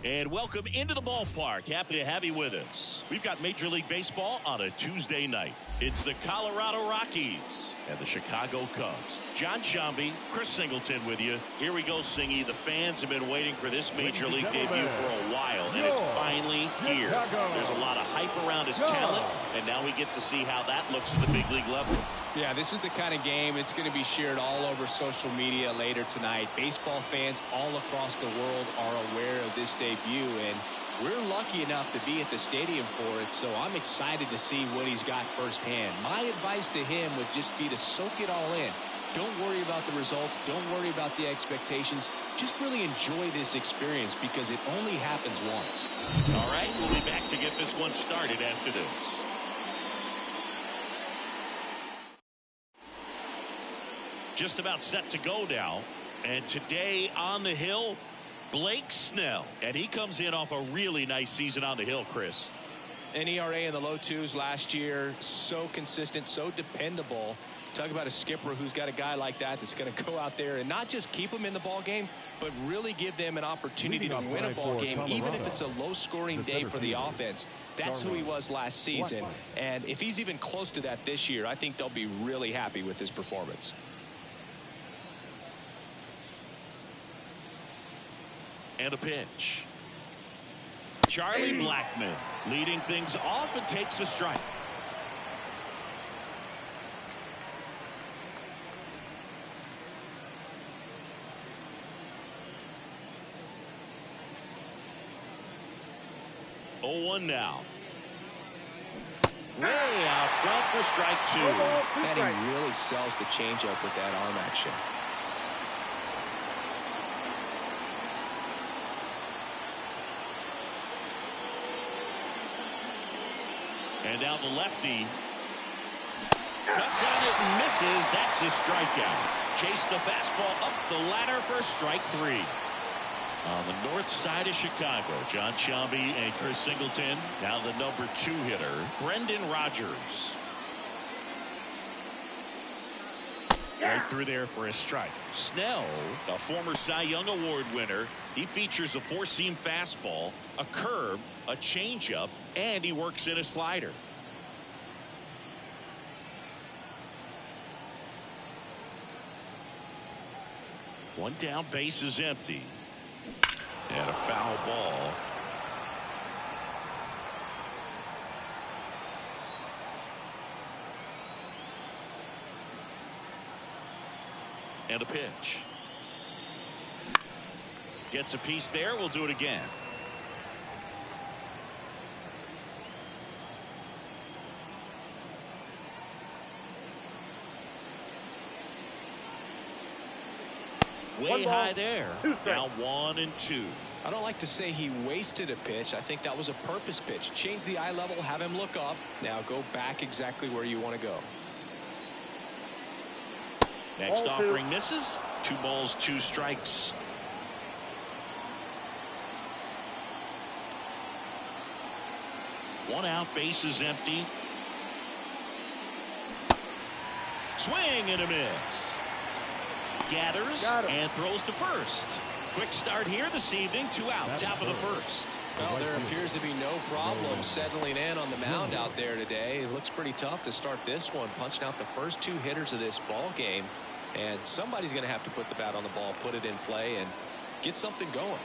And welcome into the ballpark. Happy to have you with us. We've got Major League Baseball on a Tuesday night. It's the Colorado Rockies and the Chicago Cubs. John Shambi, Chris Singleton with you. Here we go, Singy. The fans have been waiting for this Major League debut for a while, and it's finally here. There's a lot of hype around his talent, and now we get to see how that looks at the big league level. Yeah, this is the kind of game it's going to be shared all over social media later tonight. Baseball fans all across the world are aware of this debut, and we're lucky enough to be at the stadium for it, so I'm excited to see what he's got firsthand. My advice to him would just be to soak it all in. Don't worry about the results. Don't worry about the expectations. Just really enjoy this experience because it only happens once. All right, we'll be back to get this one started after this. Just about set to go now, and today on the hill, Blake Snell, and he comes in off a really nice season on the hill, Chris. An ERA in the low twos last year, so consistent, so dependable. Talk about a skipper who's got a guy like that that's going to go out there and not just keep them in the ball game, but really give them an opportunity to win a ball game, even if it's a low-scoring day for the offense. That's who he was last season, and if he's even close to that this year, I think they'll be really happy with his performance. And a pitch. Charlie Blackmon leading things off and takes a strike. Oh, 1 now. Way out front for strike 2. And he really sells the changeup with that arm action. And now the lefty cuts on it and misses. That's a strikeout. Chase the fastball up the ladder for strike 3. On the north side of Chicago, John Shambi and Chris Singleton. Now the number 2 hitter, Brendan Rodgers. Right through there for a strike. Snell, a former Cy Young Award winner. He features a 4-seam fastball, a curve, a changeup, and he works in a slider. One down, base is empty. And a foul ball. And a pitch. Gets a piece there. We'll do it again. Way high there. Now 1-2. I don't like to say he wasted a pitch. I think that was a purpose pitch. Change the eye level, have him look up. Now go back exactly where you want to go. Next offering misses. 2 balls, 2 strikes. One out, base is empty. Swing and a miss. Gathers and throws to first. Quick start here this evening. 2 out, top of the first. Well, there appears to be no problem settling in on the mound out there today. It looks pretty tough to start this one, punching out the first 2 hitters of this ball game. And somebody's going to have to put the bat on the ball, put it in play, and get something going.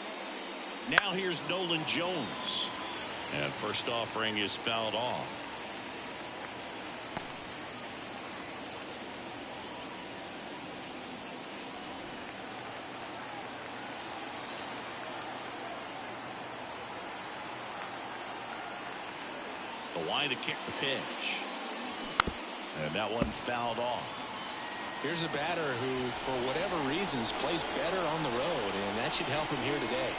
Now here's Nolan Jones. And first offering is fouled off. The line to kick the pitch. And that one fouled off. Here's a batter who, for whatever reasons, plays better on the road, and that should help him here today.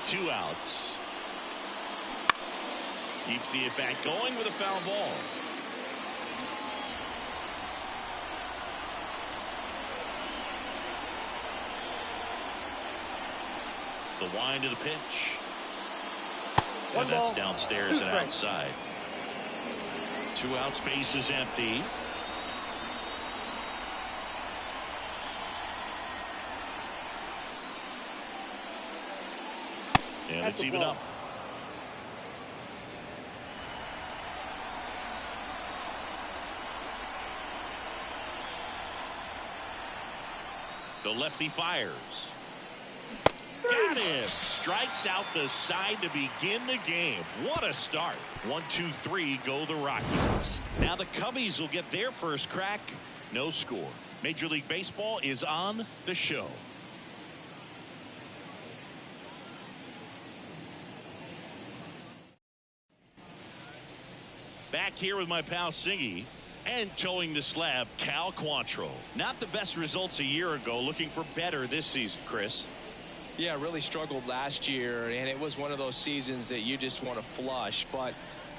2 outs. Keeps the at-bat going with a foul ball. The wind to the pitch. And that's downstairs and outside. 2 outs, base is empty. it's even up. The lefty fires. Got him. Strikes out the side to begin the game. What a start. 1, 2, 3 go the Rockies. Now the Cubbies will get their first crack. No score. Major League Baseball is on the show. Back here with my pal Siggy. And towing the slab, Cal Quantrill. Not the best results a year ago. Looking for better this season, Chris. Yeah, really struggled last year, and it was one of those seasons that you just want to flush. But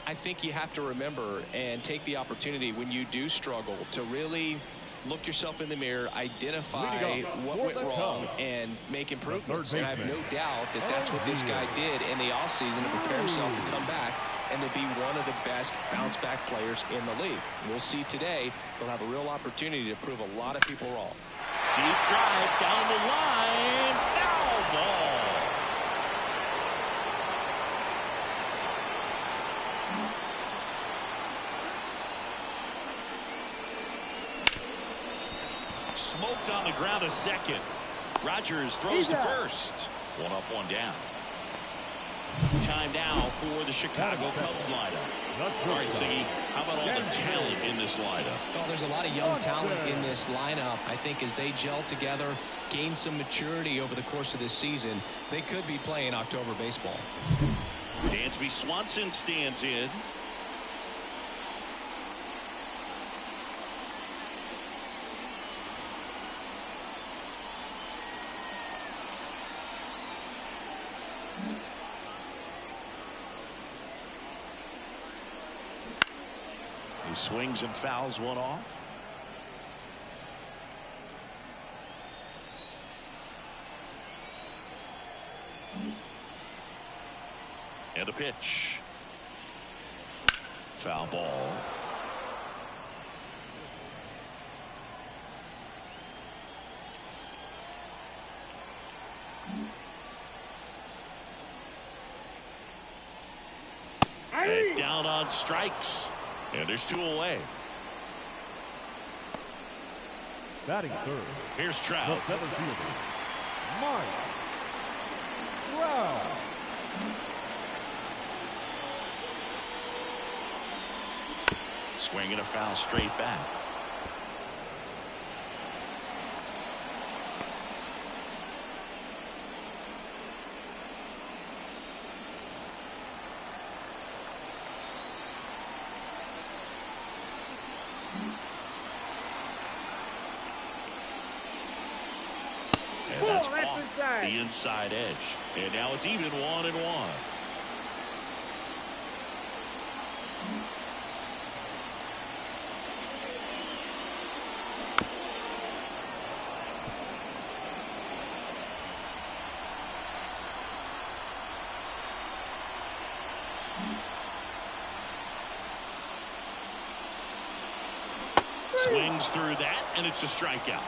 I think you have to remember and take the opportunity when you do struggle to really look yourself in the mirror, identify what went wrong, and make improvements. And I have no doubt that that's what this guy did in the offseason to prepare himself to come back and to be one of the best bounce-back players in the league. We'll see today. He'll have a real opportunity to prove a lot of people wrong. Deep drive down the line. Foul ball. Smoked on the ground a second. Rogers throws to first. 1 up, 1 down. Time now for the Chicago Cubs lineup. All right, Siggy, how about all the talent in this lineup? Well, there's a lot of young talent in this lineup. I think as they gel together, gain some maturity over the course of this season, they could be playing October baseball. Dansby Swanson stands in. He swings and fouls one off. And a pitch. Foul ball. And down on strikes. And there's 2 away. Batting third. Here's Trout. The center fielder, Mike Trout. Swinging a foul straight back. And that's off the inside edge. And now it's even 1-1. Swings through that, and it's a strikeout.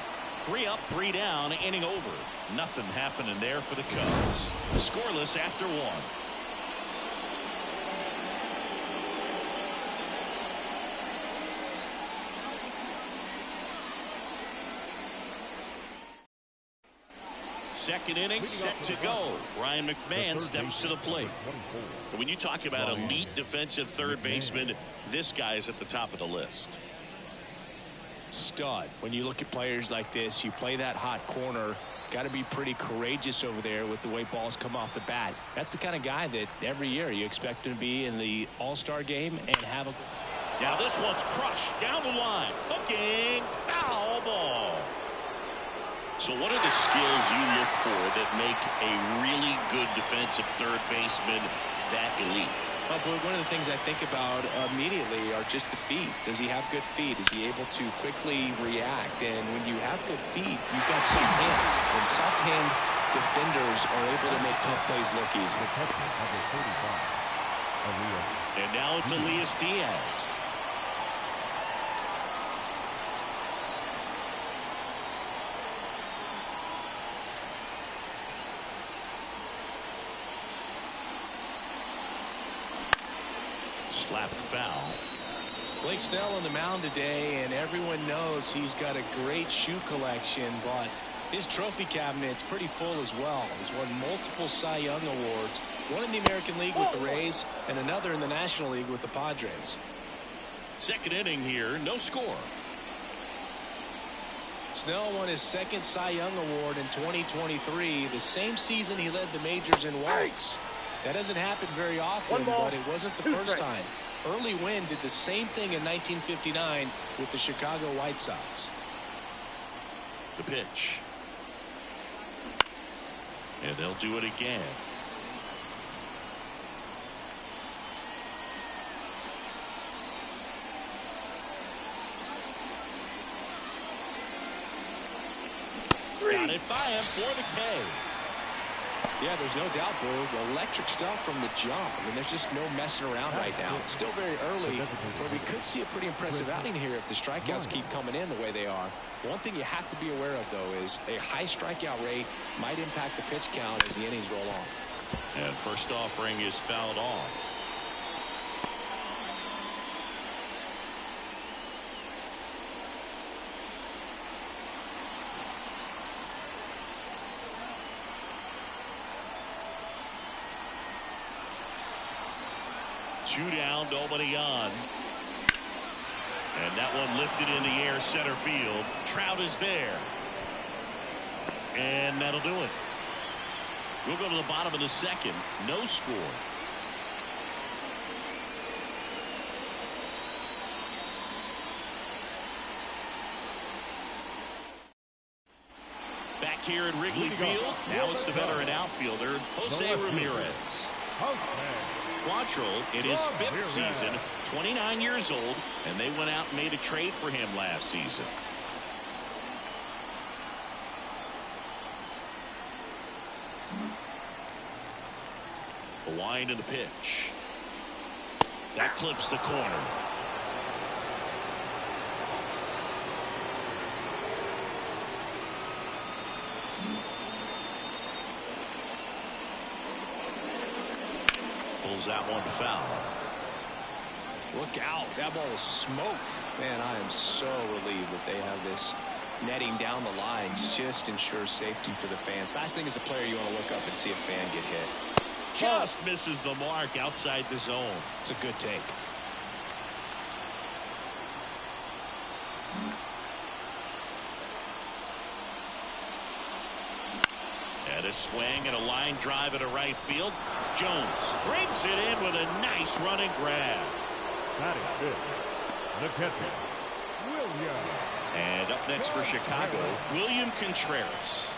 3 up, 3 down, inning over. Nothing happening there for the Cubs. Scoreless after 1. Second inning set to go. Ryan McMahon steps to the plate. When you talk about elite defensive third baseman, this guy is at the top of the list. Stud. When you look at players like this, you play that hot corner, got to be pretty courageous over there with the way balls come off the bat. That's the kind of guy that every year you expect him to be in the All-Star game and have a... Now this one's crushed down the line. Hooking. Foul ball. So what are the skills you look for that make a really good defensive third baseman that elite? Well, Blue, one of the things I think about immediately are just the feet. Does he have good feet? Is he able to quickly react? And when you have good feet, you've got soft hands. And soft hand defenders are able to make tough plays look easy. And now it's Elias Diaz. slapped foul. Blake Snell on the mound today, and everyone knows he's got a great shoe collection, but his trophy cabinet's pretty full as well. He's won multiple Cy Young awards, one in the American League with the Rays and another in the National League with the Padres. Second inning here, no score. Snell won his second Cy Young award in 2023, the same season he led the majors in walks. That doesn't happen very often, but it wasn't the first time. Early Wynn did the same thing in 1959 with the Chicago White Sox. The pitch. And they'll do it again. Got it by him for the K. Yeah, there's no doubt, Boo. Electric stuff from the jump. I mean, there's just no messing around right now. It's still very early, but we could see a pretty impressive outing here if the strikeouts keep coming in the way they are. One thing you have to be aware of, though, is a high strikeout rate might impact the pitch count as the innings roll on. And first offering is fouled off. Two down, nobody on. And that one lifted in the air, center field. Trout is there. And that'll do it. We'll go to the bottom of the second. No score. Back here at Wrigley Field. Now it's the veteran outfielder, Jose Ramirez. Quantrill in his fifth season, 29 years old, and they went out and made a trade for him last season. The wind and the pitch. That clips the corner. That one foul. Look out. That ball was smoked. Man, I am so relieved that they have this netting down the lines. Just ensures safety for the fans. Last thing as a player, you want to look up and see a fan get hit. Just misses the mark outside the zone. It's a good take. And a swing and a line drive into right field. Jones brings it in with a nice running grab. Batting fifth, the catcher, William. And up next for Chicago, William Contreras.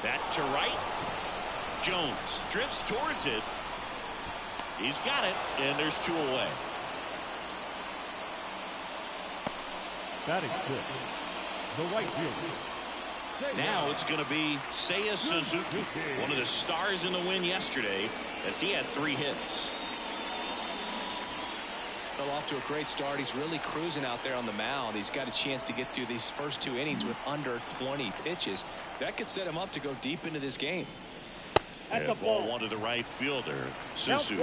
That to right. Jones drifts towards it. He's got it, and there's two away. Batting fifth, the right fielder. Now it's going to be Seiya Suzuki, one of the stars in the win yesterday, as he had 3 hits. Well, off to a great start. He's really cruising out there on the mound. He's got a chance to get through these first 2 innings with under 20 pitches. That could set him up to go deep into this game. That's a ball one to the right fielder, Suzuki.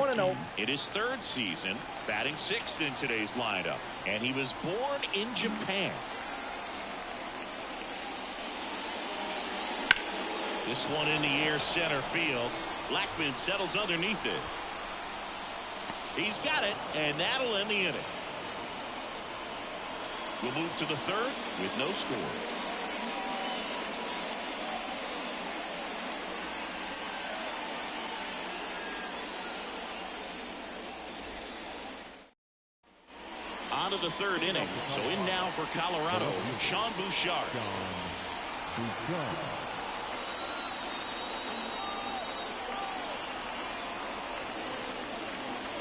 In his 3rd season, batting 6th in today's lineup, and he was born in Japan. This one in the air, center field. Blackman settles underneath it. He's got it, and that'll end the inning. We'll move to the 3rd with no score. On to the 3rd inning. So in now for Colorado, Sean Bouchard.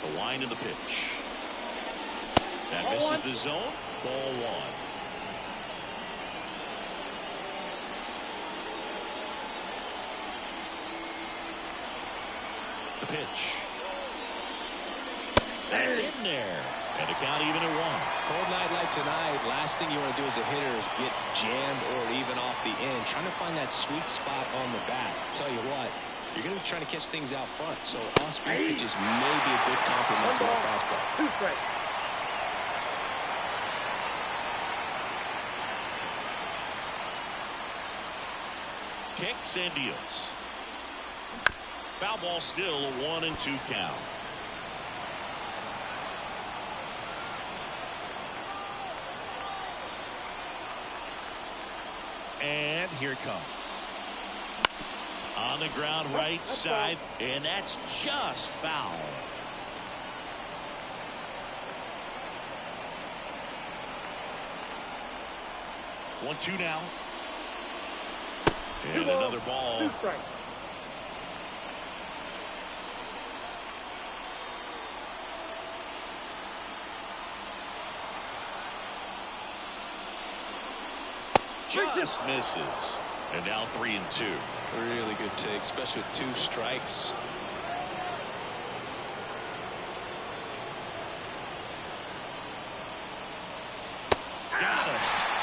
The wind of the pitch. That misses the zone. Ball 1. The pitch. That's in there. And the count even at 1. Cold night like tonight, last thing you want to do as a hitter is get jammed or even off the end. Trying to find that sweet spot on the bat. Tell you what, you're going to be trying to catch things out front. So off-speed pitches may be a good complement to the fastball. 2 strikes. Kicks and deals. Foul ball, still a 1-2 count. And here it comes. On the ground, right side, and that's just foul. One, two now. And another ball. 2 strikes. Just misses. And now 3-2. Really good take, especially with 2 strikes. Got it.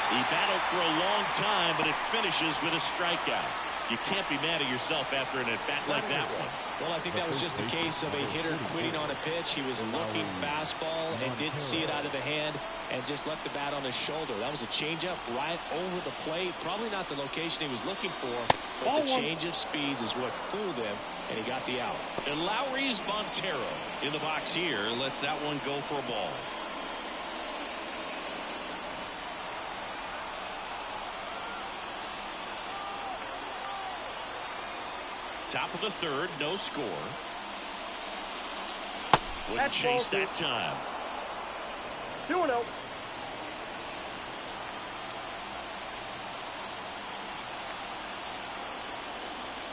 He battled for a long time, but it finishes with a strikeout. You can't be mad at yourself after an at-bat like that one. Well, I think that was just a case of a hitter quitting on a pitch. He was looking fastball and didn't see it out of the hand and just left the bat on his shoulder. That was a changeup right over the plate. Probably not the location he was looking for, but the change of speeds is what fooled him, and he got the out. And Lowry's Montero in the box here lets that one go for a ball. Top of the third, no score. Wouldn't chase that time. 2-0.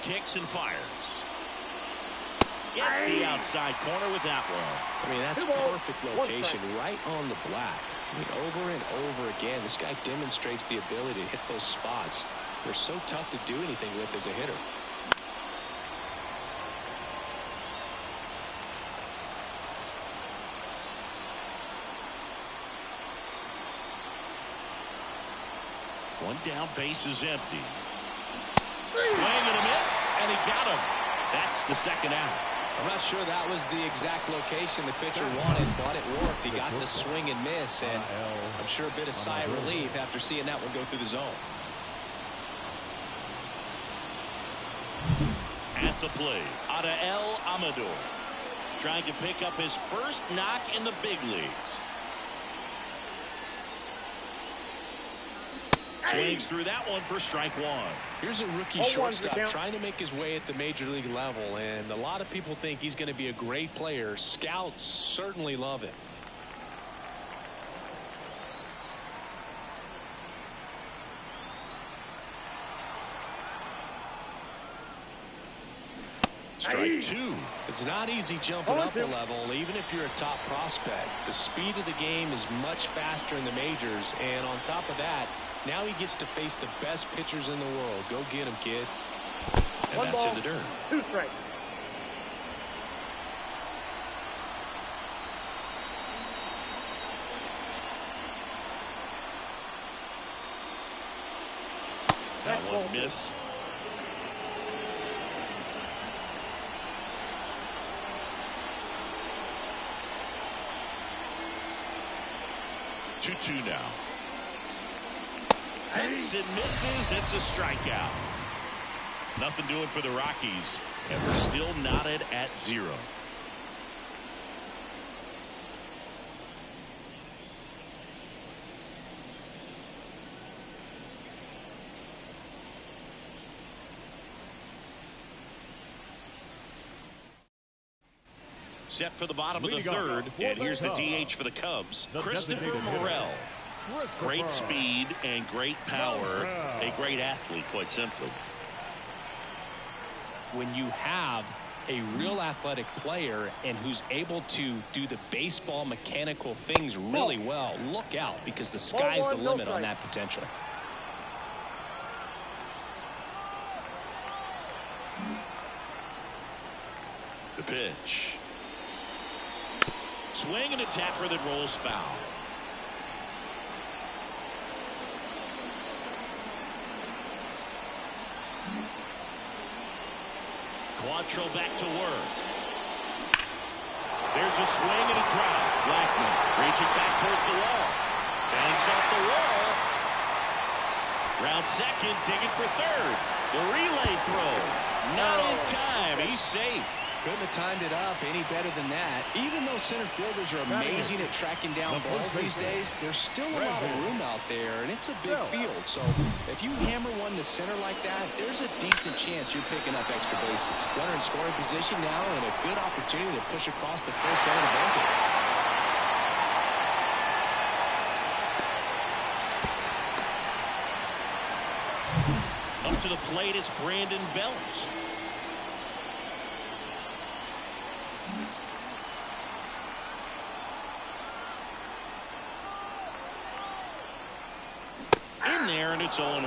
Kicks and fires. Gets the outside corner with that one. I mean, that's perfect location, right on the black. I mean, over and over again, this guy demonstrates the ability to hit those spots. They're so tough to do anything with as a hitter. One down, base is empty. Swing and a miss, and he got him. That's the second out. I'm not sure that was the exact location the pitcher wanted, but it worked. He got the swing and miss, and I'm sure a bit of sigh of relief after seeing that one go through the zone. At the plate, Adael Amador, trying to pick up his first knock in the big leagues. Swings through that one for strike one. Here's a rookie shortstop trying to make his way at the major league level, and a lot of people think he's going to be a great player. Scouts certainly love him. Strike two. It's not easy jumping up a level, even if you're a top prospect. The speed of the game is much faster in the majors, and on top of that, now he gets to face the best pitchers in the world. Go get him, kid. And that's in the dirt. 2 strikes. That one missed. Two now. Hits and misses. It's a strikeout. Nothing doing for the Rockies, and we're still knotted at 0. Set for the bottom of the third, and here's the DH for the Cubs, Christopher Morel. Great speed and great power. A great athlete, quite simply. When you have a real athletic player and who's able to do the baseball mechanical things really well, look out, because the sky's the limit on that potential. The pitch. swing and a tapper that rolls foul. Quantrill back to work. There's a swing and a drive. Blackman reaching back towards the wall. Bangs off the wall. Round second, digging for third. The relay throw. Not in time. He's safe. Couldn't have timed it up any better than that. Even though center fielders are amazing at tracking down balls these days, there's still a lot of room out there, and it's a big field. So if you hammer one to center like that, there's a decent chance you're picking up extra bases. Runner in scoring position now, and a good opportunity to push across the first center of the bucket. Up to the plate, it's Brandon Belt. In there, and it's 0-1.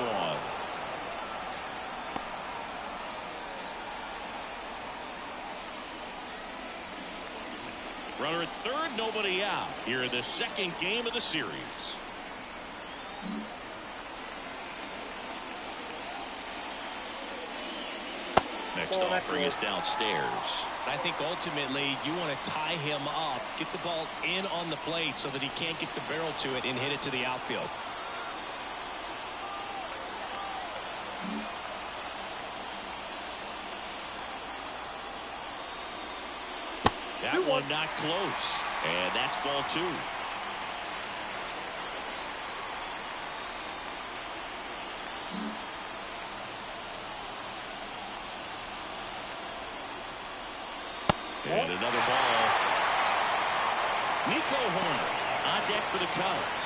Runner at third, nobody out. Here in the second game of the series. Next offering is downstairs. I think ultimately you want to tie him up, get the ball in on the plate so that he can't get the barrel to it and hit it to the outfield. That one not close. And that's ball two. And another ball. Nico Horner on deck for the Cubs.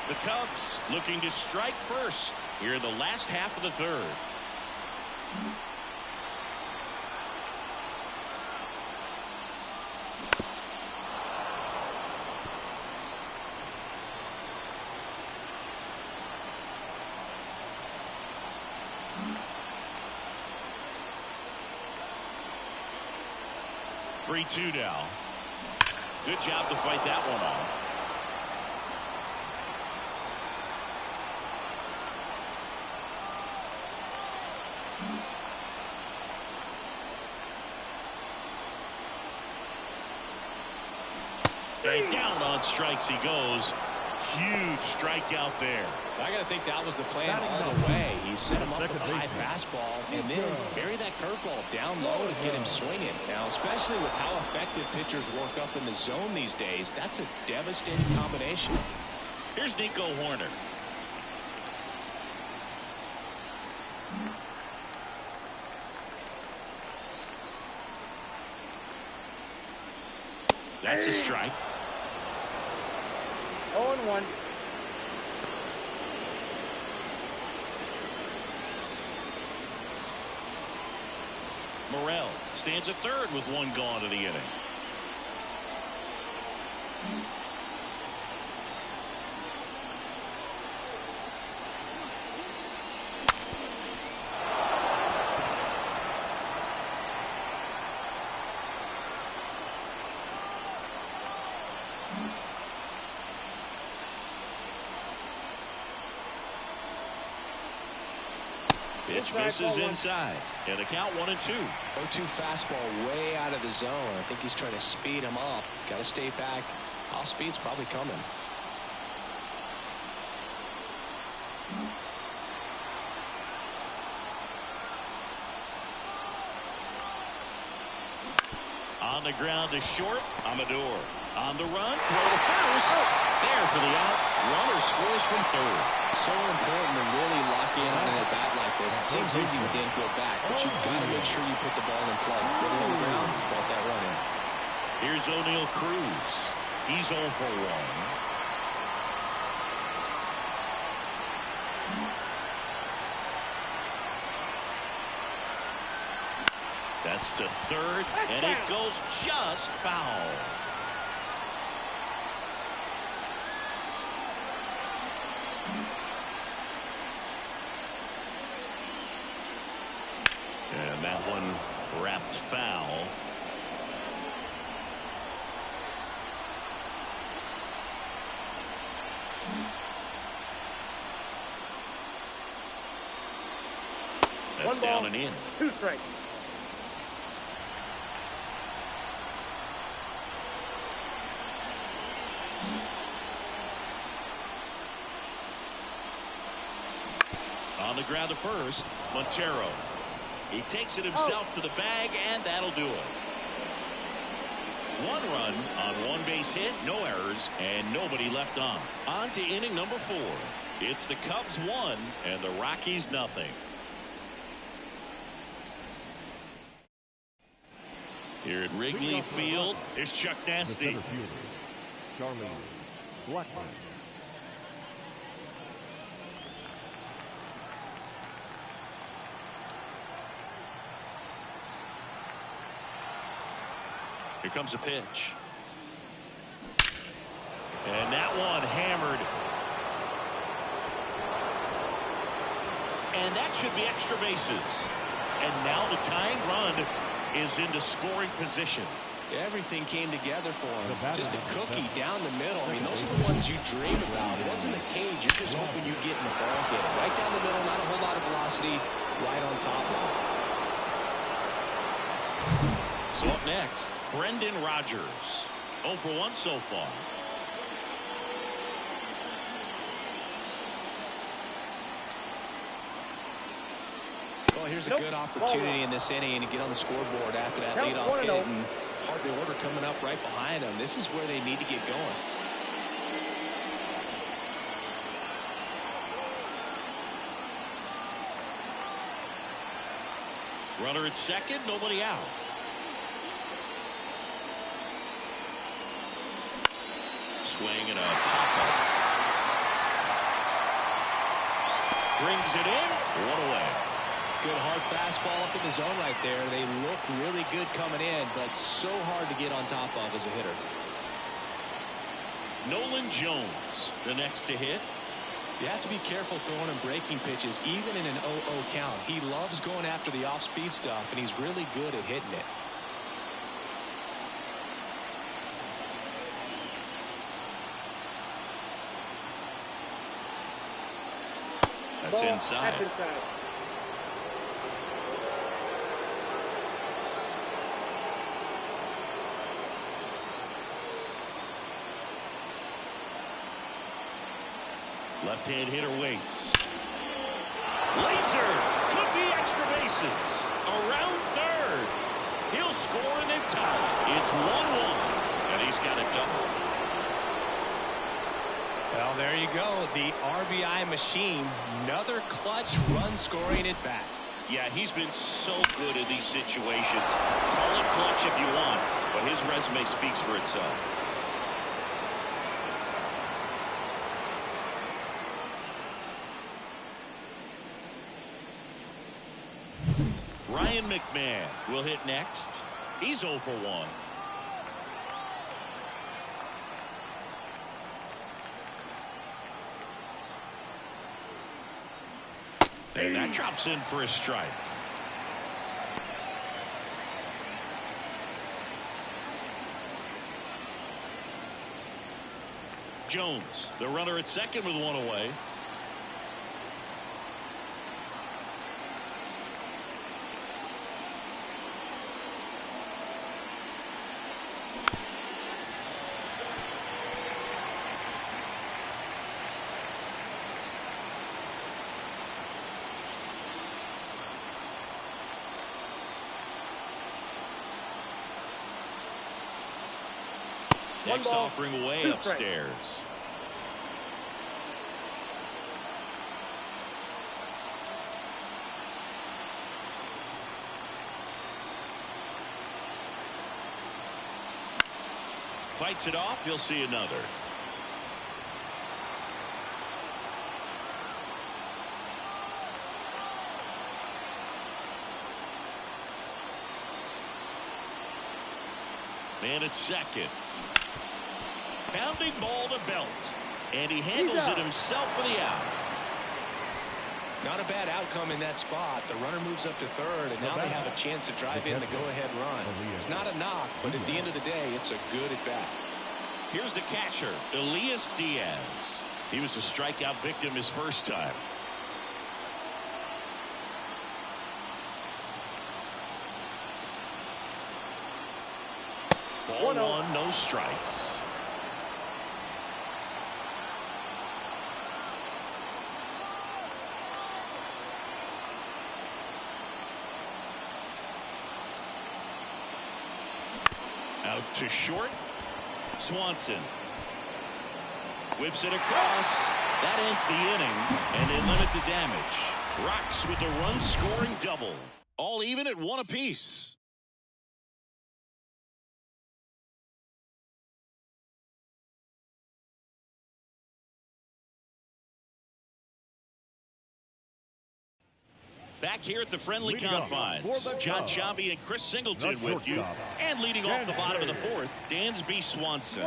The Cubs looking to strike first here in the last half of the third. Three-two now. Good job to fight that one off. And down on strikes he goes. Huge strikeout there. I got to think that was the plan all the way. He set him up with a high fastball and then bury that curveball down low to get him swinging. Now, especially with how effective pitchers work up in the zone these days, that's a devastating combination. Here's Nico Horner. That's a strike. 0-1. Morel stands at third with one gone to the inning. Pitch misses inside. And the count 1-2. 0-2 fastball way out of the zone. I think he's trying to speed him up. Got to stay back. Off speed's probably coming. On the ground to short. Amador. On the run. Throw to first. There for the out. Runner scores from third. So important to really lock in on an at-bat like this. It seems easy with the infield back, but you've got to make sure you put the ball in play. Put it on the ground, brought that run in. Here's O'Neal Cruz. He's 0 for 1. That's to third, and it goes just foul. And that one wrapped foul. That's down and in. 2 strikes. On the ground to first, Montero. He takes it himself to the bag, and that'll do it. 1 run on 1 base hit, no errors, and nobody left on. On to inning number 4. It's the Cubs 1 and the Rockies nothing. Here at Wrigley Field, here's Chuck Nasty. The center fielder, Charlie Blackmon. Here comes a pitch. And that one hammered. And that should be extra bases. And now the tying run is into scoring position. Everything came together for him. Just a cookie down the middle. I mean, those are the ones you dream about. Ones in the cage, you're just hoping you get in the ball game. Right down the middle, not a whole lot of velocity, right on top of it. So up next, Brendan Rodgers. 0 for 1 so far. Well, here's a good opportunity in this inning to get on the scoreboard after that leadoff hit, and hard order coming up right behind them. This is where they need to get going. Runner at second, nobody out. Swing and a pop-up. Brings it in. 1 away. Good hard fastball up in the zone right there. They look really good coming in, but so hard to get on top of as a hitter. Nolan Jones, the next to hit. You have to be careful throwing him breaking pitches, even in an 0-0 count. He loves going after the off-speed stuff, and he's really good at hitting it. That's inside. That's inside. Left-hand hitter waits. Laser could be extra bases. Around third. He'll score and they've tied. It's 1-1, and he's got a double. Well, there you go. The RBI machine. Another clutch run scoring at bat. Yeah, he's been so good in these situations. Call it clutch if you want, but his resume speaks for itself. Ryan McMahon will hit next. He's 0 for 1. And that drops in for a strike. Jones, the runner at second with 1 away. Next offering way upstairs. Fights it off. You'll see another. Man at second. Pounding ball to Belt. And he handles it himself for the out. Not a bad outcome in that spot. The runner moves up to third, and now they have a chance to drive in the go-ahead run. It's not a knock, but at the end of the day, it's a good at-bat. Here's the catcher, Elias Diaz. He was a strikeout victim his first time. Ball 1, no strikes. Out to short. Swanson whips it across. That ends the inning, and they limit the damage. Rocks with a run-scoring double. All even at 1 apiece. Back here at the friendly confines, John Sciambi and Chris Singleton with you. And leading off the bottom of the 4th, Dansby Swanson.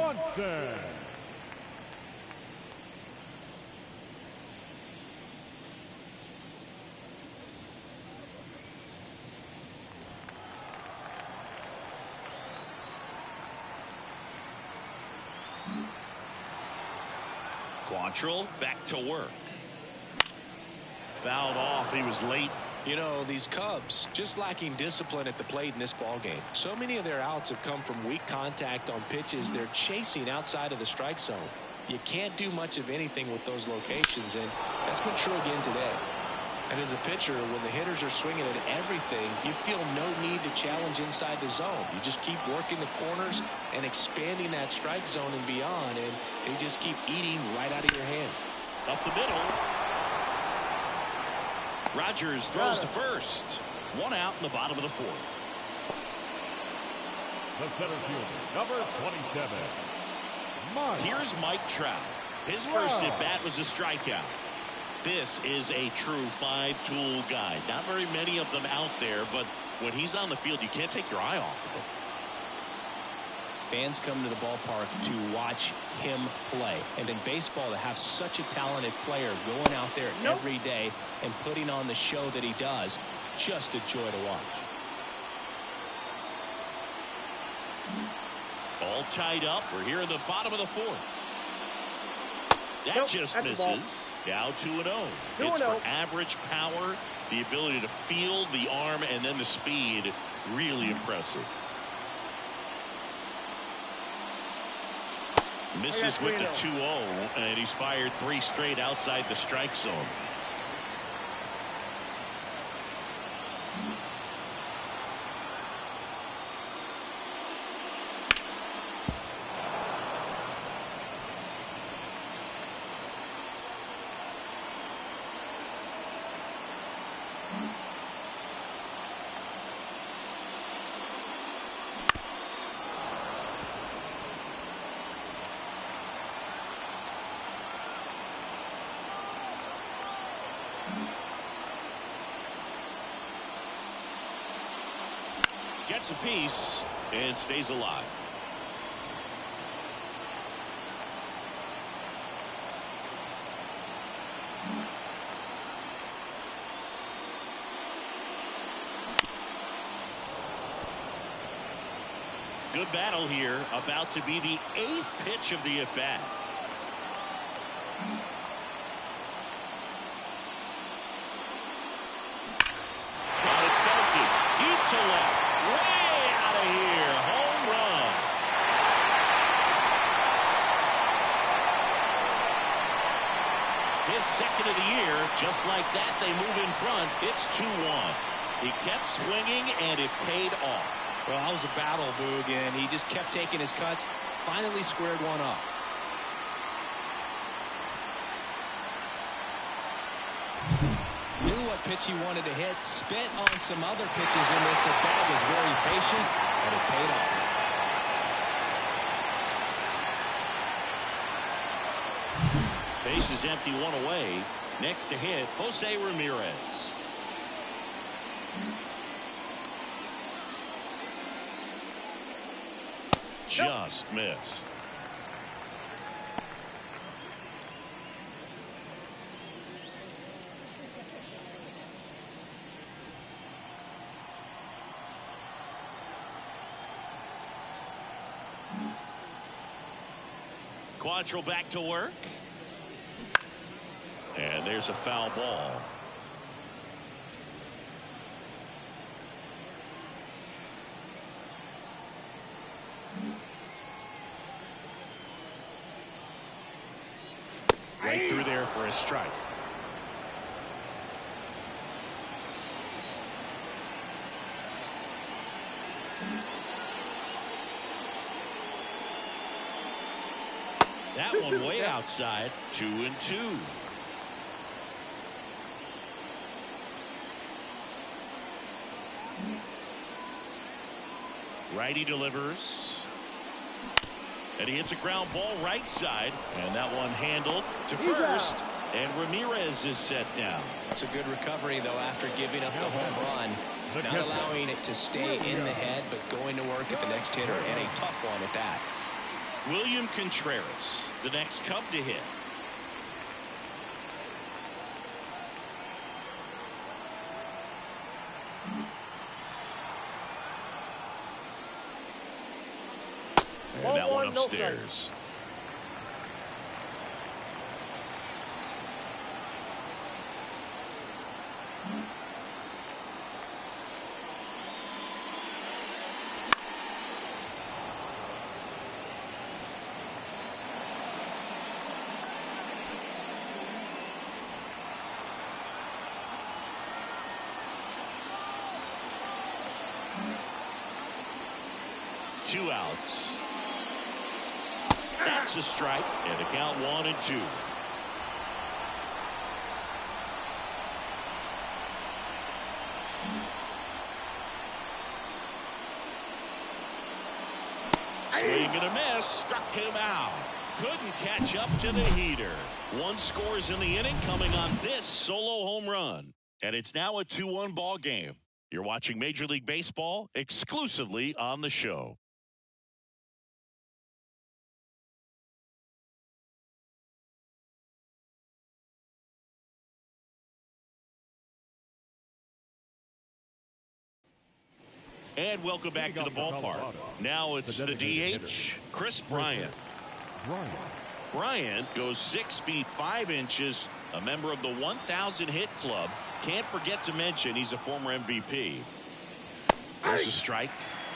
Quantrill back to work. Fouled off. He was late. You know, these Cubs just lacking discipline at the plate in this ballgame. So many of their outs have come from weak contact on pitches they're chasing outside of the strike zone. You can't do much of anything with those locations, and that's been true again today. And as a pitcher, when the hitters are swinging at everything, you feel no need to challenge inside the zone. You just keep working the corners and expanding that strike zone and beyond, and they just keep eating right out of your hand. Up the middle. Rogers throws to first. 1 out in the bottom of the 4th. The center fielder, number 27. Mike. Here's Mike Trout. His first at-bat was a strikeout. This is a true 5-tool guy. Not very many of them out there, but when he's on the field, you can't take your eye off of him. Fans come to the ballpark to watch him play. And in baseball, to have such a talented player going out there every day and putting on the show that he does, just a joy to watch. All tied up. We're here in the bottom of the 4th. That just misses. Down 2-0. It's for average power, the ability to field, the arm, and then the speed. Really impressive. Misses with the 2-0, and he's fired 3 straight outside the strike zone. Gets a piece and stays alive. Good battle here. About to be the 8th pitch of the at-bat. But it's belted deep to left. Way out of here. Home run. His 2nd of the year. Just like that, they move in front. It's 2-1. He kept swinging, and it paid off. Well, that was a battle, Boog, and he just kept taking his cuts. Finally squared one up. Knew what pitch he wanted to hit. Spent on some other pitches in this at-bat. Was very patient, and it paid off. Base is empty, 1 away. Next to hit, Jose Ramirez. Just missed. Quantrill back to work. And there's a foul ball. Right through there for a strike. That one way outside. 2-2. Righty delivers. And he hits a ground ball right side. And that one handled to first. And Ramirez is set down. It's a good recovery, though, after giving up the home run. Not allowing it to stay in the head, but going to work at the next hitter, and a tough one at that. William Contreras, the next Cub to hit. And that one upstairs. Two outs. That's a strike, and the count 1-2. Swing and a miss, struck him out. Couldn't catch up to the heater. One scores in the inning, coming on this solo home run. And it's now a 2-1 ball game. You're watching Major League Baseball exclusively on the show. And welcome back to the ballpark. Now it's the DH, Chris Bryant. Bryant goes 6 feet 5 inches, a member of the 1,000 hit club. Can't forget to mention he's a former MVP. There's a strike.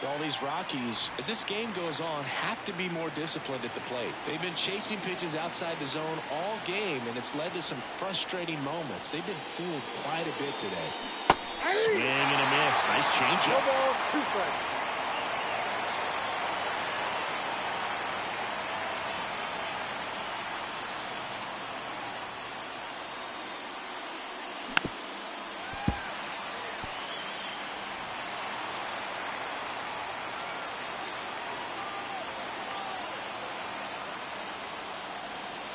All these Rockies, as this game goes on, have to be more disciplined at the plate. They've been chasing pitches outside the zone all game, and it's led to some frustrating moments. They've been fooled quite a bit today. Swing and a miss. Nice changeup.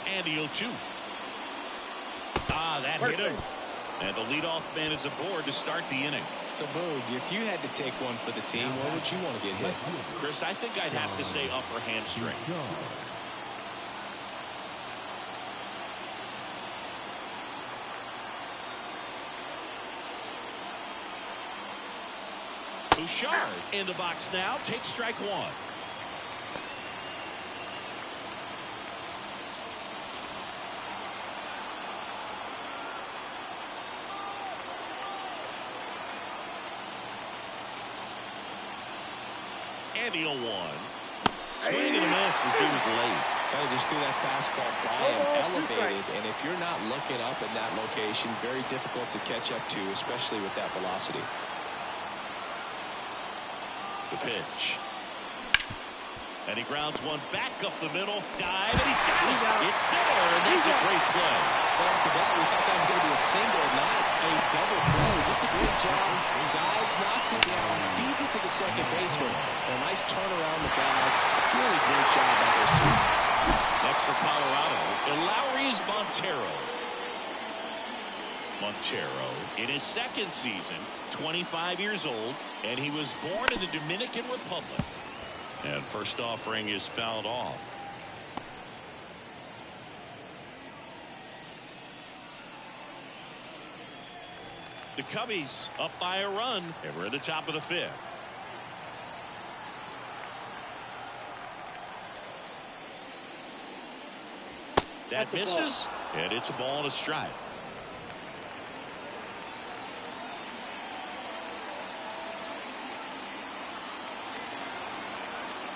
And the 0-2. That hit him. And the leadoff man is aboard to start the inning. So, Boog, if you had to take one for the team, where would you want to get hit? Chris, I think I'd have to say upper hamstring. Bouchard in the box now. Takes strike one. And the 0-1. Swing and a miss as he was late. Just threw that fastball by him, elevated, and if you're not looking up in that location, very difficult to catch up to, especially with that velocity. The pitch. And he grounds one back up the middle. Dive, and he's got it. It's there, and that's a great play. Well, after that, we thought that was going to be a single, not a double play. Just a great job. Dives, knocks it down, feeds it to the second baseman. And a nice turn around the bag. Really great job by those two. Next for Colorado, Eleuris Montero. Montero in his second season, 25 years old, and he was born in the Dominican Republic. And first offering is fouled off. The Cubbies up by a run, and we're at the top of the fifth. That misses, and it's a ball and a strike.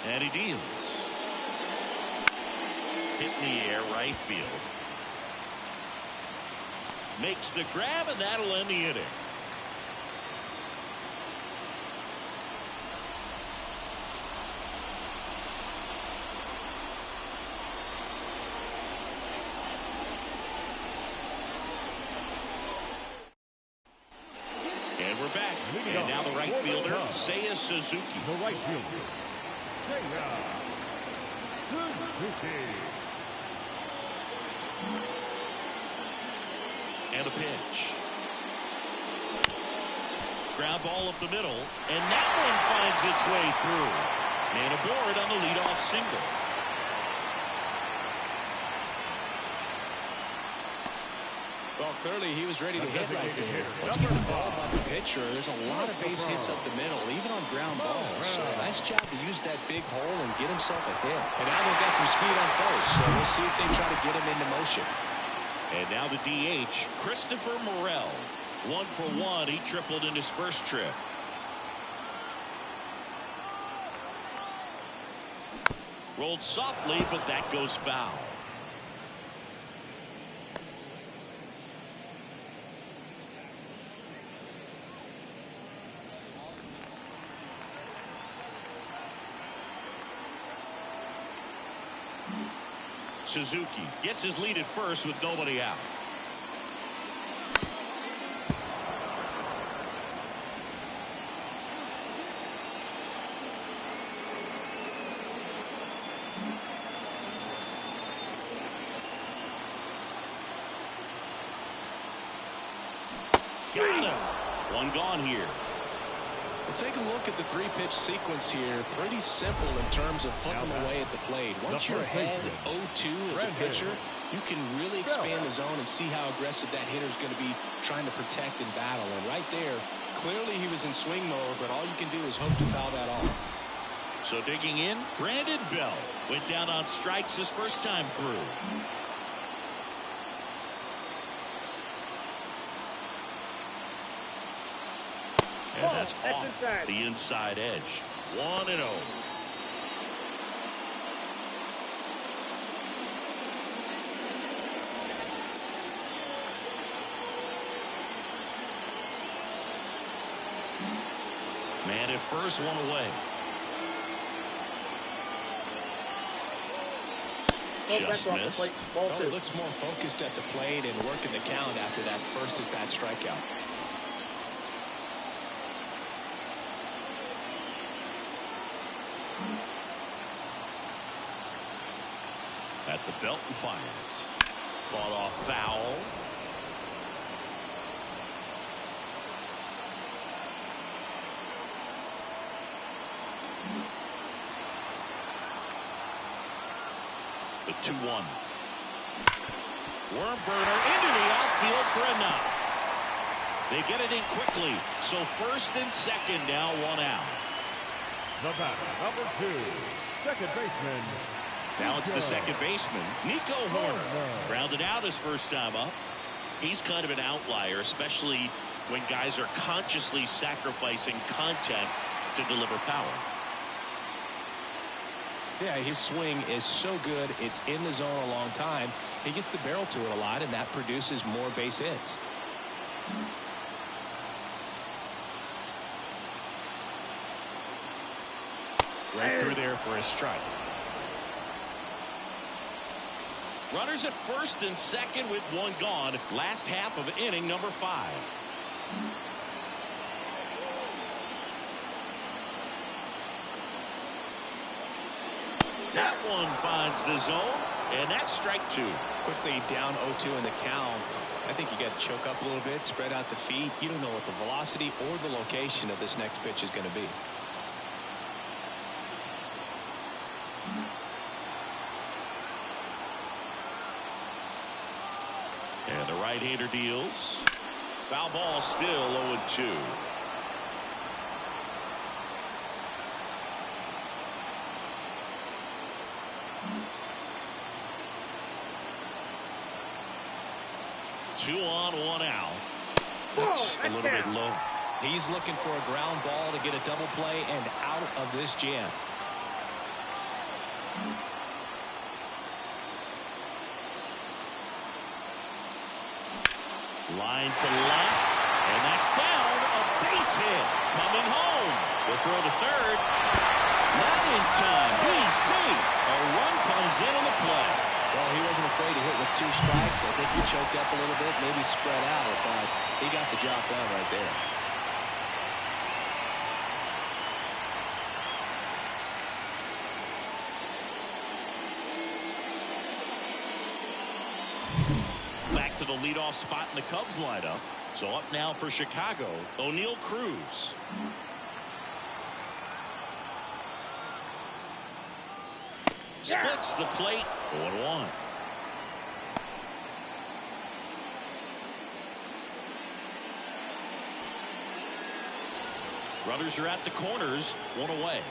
And he deals. Hit in the air, right field. makes the grab, and that'll end the inning. And we're back. And now the right fielder, Seiya Suzuki. The right fielder, Seiya Suzuki. And a pitch. Ground ball up the middle, and that one finds its way through. Man aboard on the leadoff single. Well, clearly he was ready to hit right there. Once Number you get the ball 5. by the pitcher, there's a lot of base hits up the middle, even on ground balls. So nice job to use that big hole and get himself a hit. And now they've got some speed on first, so we'll see if they try to get him into motion. And now the DH, Christopher Morel. 1 for 1. He tripled in his first trip. Rolled softly, but that goes foul. Suzuki gets his lead at first with nobody out. Got him. One gone here. Well, take a look at the three-pitch sequence here. Pretty simple in terms of putting them away at the plate. Once you're ahead 0-2 as a pitcher, you can really expand the zone and see how aggressive that hitter is going to be trying to protect and battle. And right there, clearly he was in swing mode, but all you can do is hope to foul that off. So digging in, Brandon Bell went down on strikes his first time through. And that's off the inside edge. 1-0. Man at first, one away. Just missed. Well, he looks more focused at the plate and working the count after that first at-bat strikeout. At the belt and fires. Fought off foul. The 2-1. Worm burner into the outfield for a knock. They get it in quickly. So first and second now, one out. The batter, number 2, second baseman. Now it's the second baseman, Nico Horner. Grounded out his first time up. He's kind of an outlier, especially when guys are consciously sacrificing contact to deliver power. Yeah, his swing is so good. It's in the zone a long time. He gets the barrel to it a lot, and that produces more base hits. Right through there for a strike. Runners at first and second with one gone. Last half of inning number 5. That one finds the zone, and that's strike 2. Quickly down 0-2 in the count. I think you got to choke up a little bit, spread out the feet. You don't know what the velocity or the location of this next pitch is going to be. And the right-hander deals. Foul ball, still 0-2. Two on, one out. That's a little bit low. He's looking for a ground ball to get a double play and out of this jam. Line to left, and that's down. A base hit coming home. The throw to third. Not in time. DC. A run comes in on the play. Well, he wasn't afraid to hit with 2 strikes. I think he choked up a little bit, maybe spread out, but he got the job done right there. Back to the leadoff spot in the Cubs lineup. So up now for Chicago, O'Neal Cruz. Splits the plate, 0-1. Runners are at the corners, 1 away.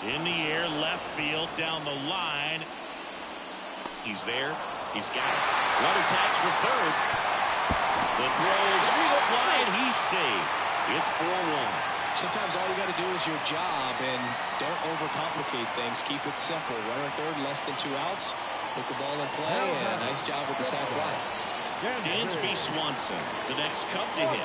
In the air, left field, down the line. He's there. He's got it. Runner tags for third. The throws fly, and he's safe. It's 4-1. Sometimes all you got to do is your job, and don't overcomplicate things. Keep it simple. Runner third, less than 2 outs. Put the ball in play, and nice job with the sac fly. Dansby Swanson, the next Cub to hit.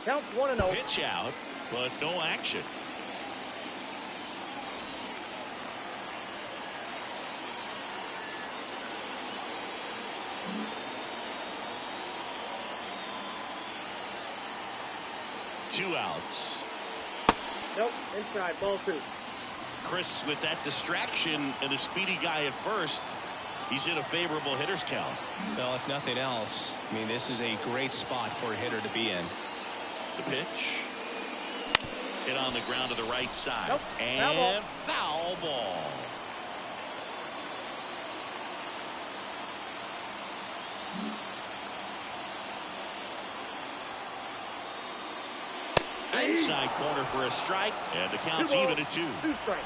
Counts 1-0. Pitch out, but no action. Two outs. Nope, inside, ball 2. Chris with that distraction and a speedy guy at first. He's in a favorable hitter's count. Well, if nothing else, I mean, this is a great spot for a hitter to be in. The pitch. Hit on the ground to the right side. Nope. And foul ball. Inside corner for a strike, and the count's even at 2. 2 strikes.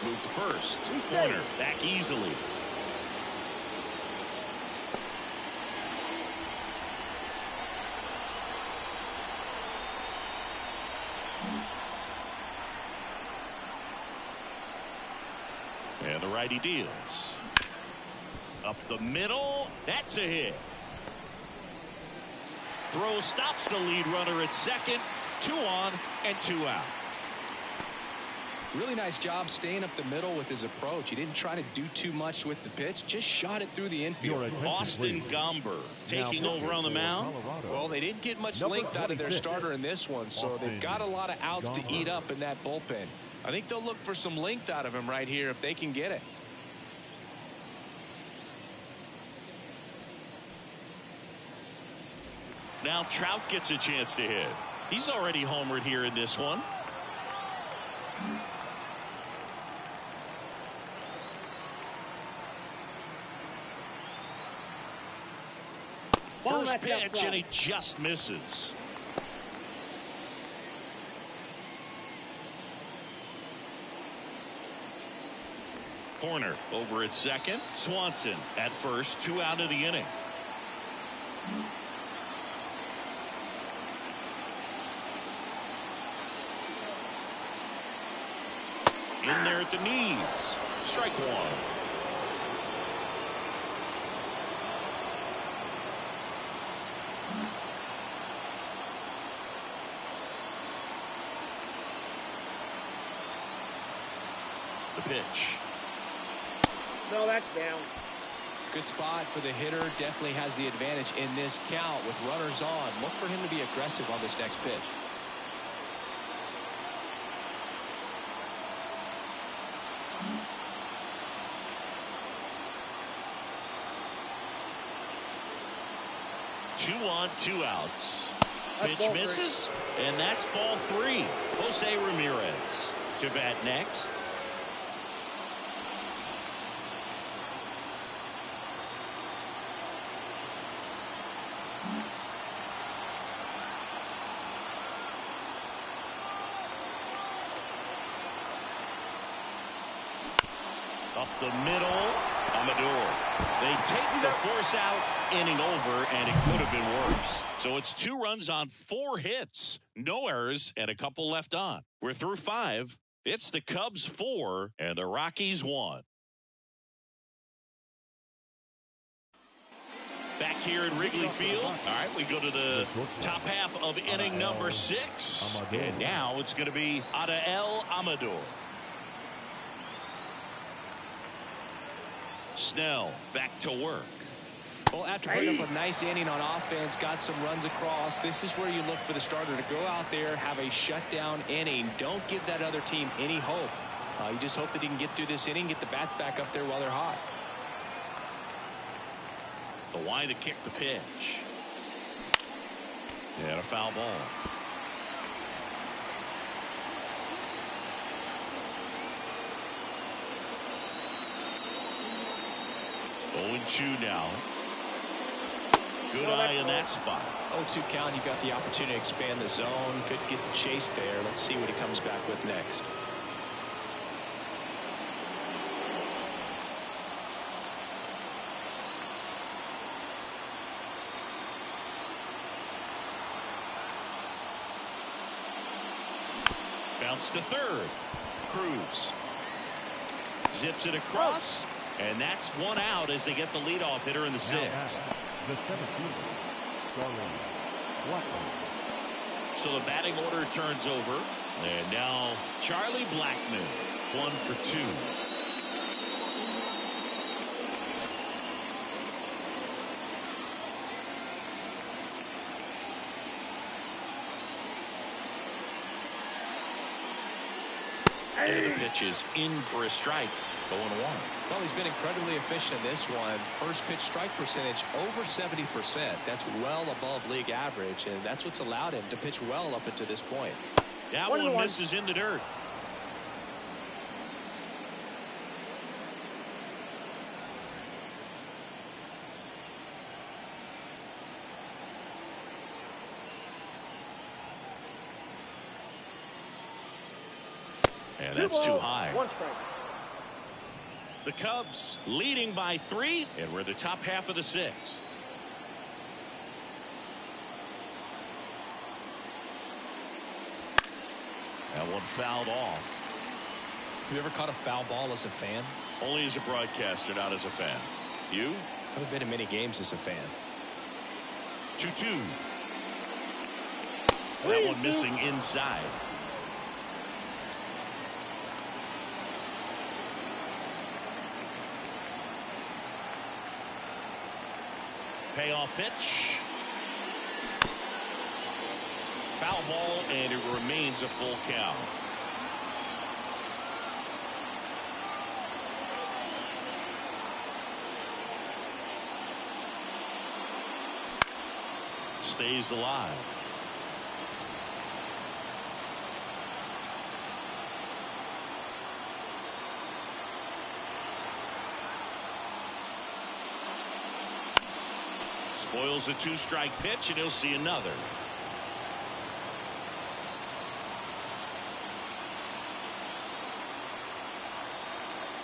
Move to first. Corner back easily. And the righty deals. Up the middle. That's a hit. Throw stops the lead runner at second. 2 on and 2 out. Really nice job staying up the middle with his approach. He didn't try to do too much with the pitch, just shot it through the infield. Austin Gomber taking over on the mound. Well, they didn't get much length out of their starter in this one, so they've got a lot of outs to eat up in that bullpen. I think they'll look for some length out of him right here if they can get it. Now Trout gets a chance to hit. He's already homered here in this one. First pitch, and he just misses. Corner over at second. Swanson at first. 2 out of the inning. In there at the knees. Strike 1. The pitch. No, that's down. Good spot for the hitter. Definitely has the advantage in this count with runners on. Look for him to be aggressive on this next pitch. 2 on, 2 outs. That's Pitch ball misses, and that's ball 3. Jose Ramirez to bat next. Up the middle, Amador. They take the force out, inning over, and it could have been worse. So it's 2 runs on 4 hits, no errors, and a couple left on. We're through 5. It's the Cubs 4 and the Rockies 1. Back here at Wrigley Field. All right, we go to the top half of inning number 6. And now it's going to be Adael Amador. Snell back to work. Well, after putting up a nice inning on offense, got some runs across, this is where you look for the starter to go out there, have a shutdown inning. Don't give that other team any hope. You just hope that he can get through this inning, get the bats back up there while they're hot. The wide to kick the pitch. And a foul ball. Oh, 2 now. Good eye in that spot. 0-2 count. You've got the opportunity to expand the zone. Could get the chase there. Let's see what he comes back with next. Bounce to third. Cruz zips it across, and that's 1 out as they get the leadoff hitter in the 6th. The 17th, Charlie Blackmon. So the batting order turns over, and now Charlie Blackmon, 1 for 2. And the pitch is in for a strike. 0-1. Well, he's been incredibly efficient in this one. First pitch strike percentage over 70%. That's well above league average, and that's what's allowed him to pitch well up until this point. That one misses in the dirt. And that's too high. 1 strike. The Cubs leading by 3, and we're the top half of the 6th. That one fouled off. Have you ever caught a foul ball as a fan? Only as a broadcaster, not as a fan. You? I haven't been in many games as a fan. 2-2. That one missing inside. Payoff pitch. Foul ball, and it remains a full count. Stays alive. Spoils the 2-strike pitch, and he'll see another.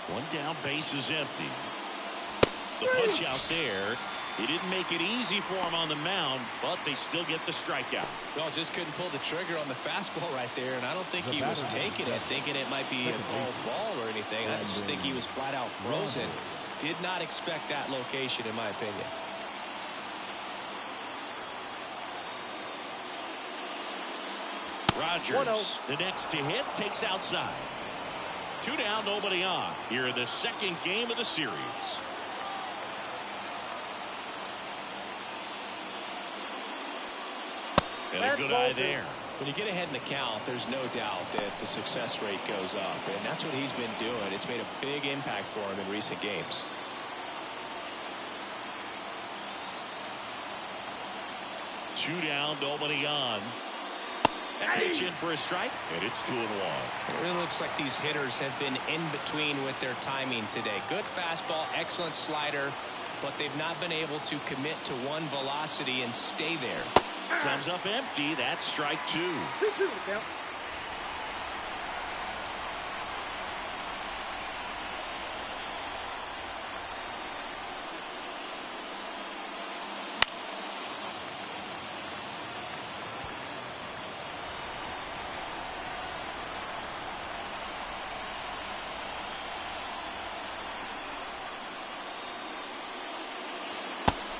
One down, base is empty. The punch out there. He didn't make it easy for him on the mound, but they still get the strikeout. Well, just couldn't pull the trigger on the fastball right there, and I don't think he was taking it, thinking it might be a called ball or anything. I just think he was flat out frozen. Did not expect that location, in my opinion. Rogers, the next to hit, takes outside. 2 down, nobody on. Here in the 2nd game of the series. And a good eye there. When you get ahead in the count, there's no doubt that the success rate goes up, and that's what he's been doing. It's made a big impact for him in recent games. 2 down, nobody on. That pitch in for a strike, and it's 2-1. It really looks like these hitters have been in between with their timing today. Good fastball, excellent slider, but they've not been able to commit to one velocity and stay there. Comes up empty. That's strike 2. 2-2 count.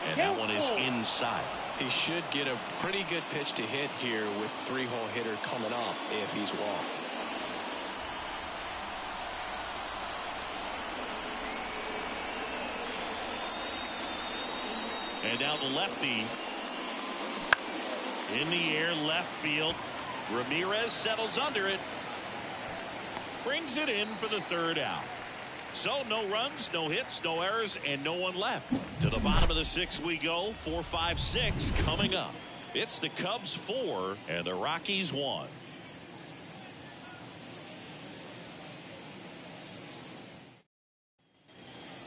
And that one is inside. He should get a pretty good pitch to hit here with 3-hole hitter coming up if he's walked. And now the lefty. In the air, left field. Ramirez settles under it. Brings it in for the 3rd out. So no runs, no hits, no errors, and no one left. To the bottom of the 6th we go. 4, 5, 6 coming up. It's the Cubs 4 and the Rockies 1.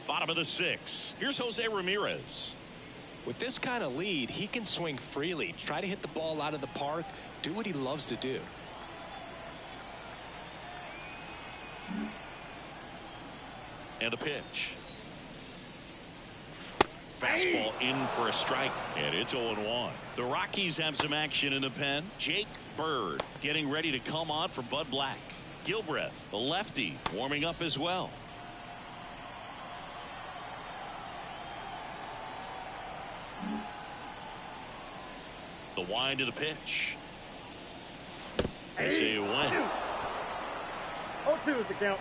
Bottom of the 6th. Here's Jose Ramirez. With this kind of lead, he can swing freely, try to hit the ball out of the park, do what he loves to do. And a pitch. Fastball in for a strike, and it's 0-1. The Rockies have some action in the pen. Jake Bird getting ready to come on for Bud Black. Gilbreth, the lefty, warming up as well. The wind of the pitch. They say it went. 0-2 is the count.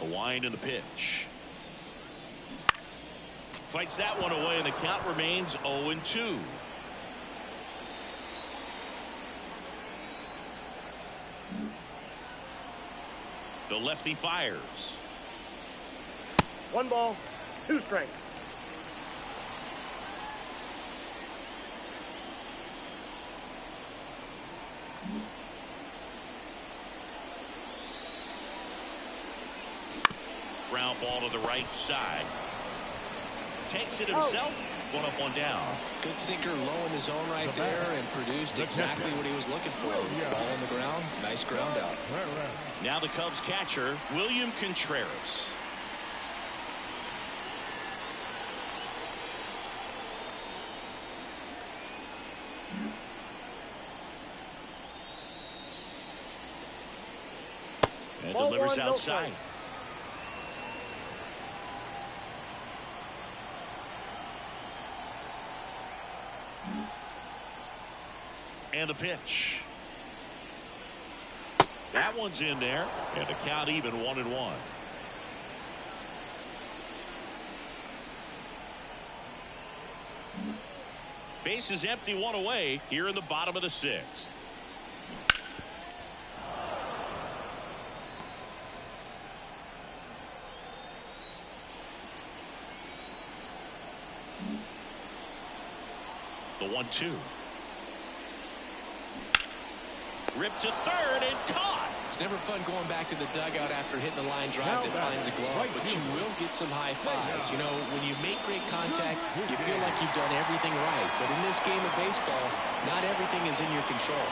The wind and the pitch. Fights that one away, and the count remains 0-2. The lefty fires. 1 ball, 2 strikes. Ground ball to the right side. Takes it himself. 1 up, 1 down. Good sinker low in the zone right there and produced exactly what he was looking for. Ball on the ground. Nice ground out. Now the Cubs catcher, William Contreras. And Ball delivers 1, no outside. strike. And the pitch. That one's in there, and the count even 1-1. Base is empty, 1 away here in the bottom of the 6th. The 1-2. Ripped to 3rd and caught. It's never fun going back to the dugout after hitting a line drive that finds a glove, but you will get some high fives. You know, when you make great contact, you feel like you've done everything right. But in this game of baseball, not everything is in your control.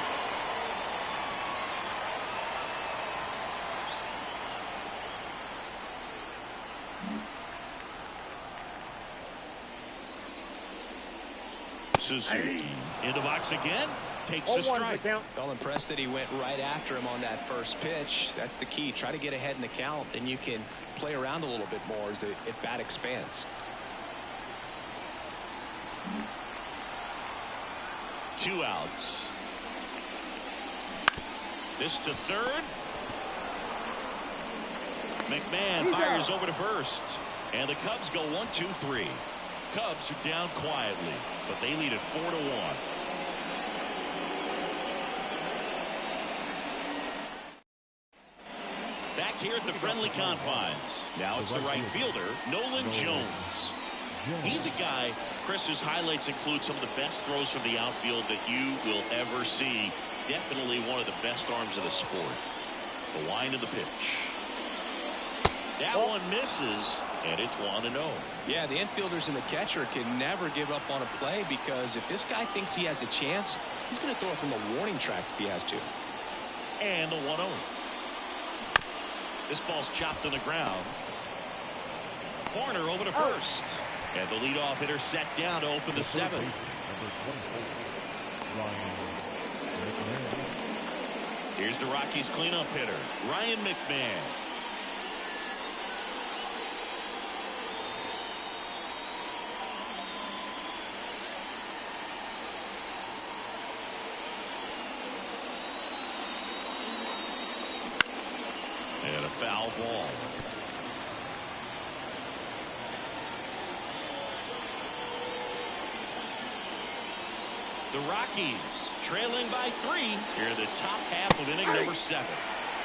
Suzuki in the box again. Takes the 0-1 is the strike. count. Well, impressed that he went right after him on that first pitch. That's the key. Try to get ahead in the count, and you can play around a little bit more as the at-bat expands. 2 outs. This to 3rd. McMahon fires over to 1st. And the Cubs go 1-2-3. Cubs are down quietly, but they lead it 4-1. Back here at the friendly confines. Now it's the right fielder, Nolan Jones. He's a guy, Chris, whose highlights include some of the best throws from the outfield that you will ever see. Definitely one of the best arms of the sport. The line of the pitch. That one misses, and it's 1-0. Yeah, the infielders and the catcher can never give up on a play, because if this guy thinks he has a chance, he's going to throw it from the warning track if he has to. And the 1-0. This ball's chopped on the ground. Corner over to first. And the leadoff hitter set down to open the 7th. Here's the Rockies cleanup hitter, Ryan McMahon. And a foul ball. The Rockies trailing by 3 here in the top half of inning number 7.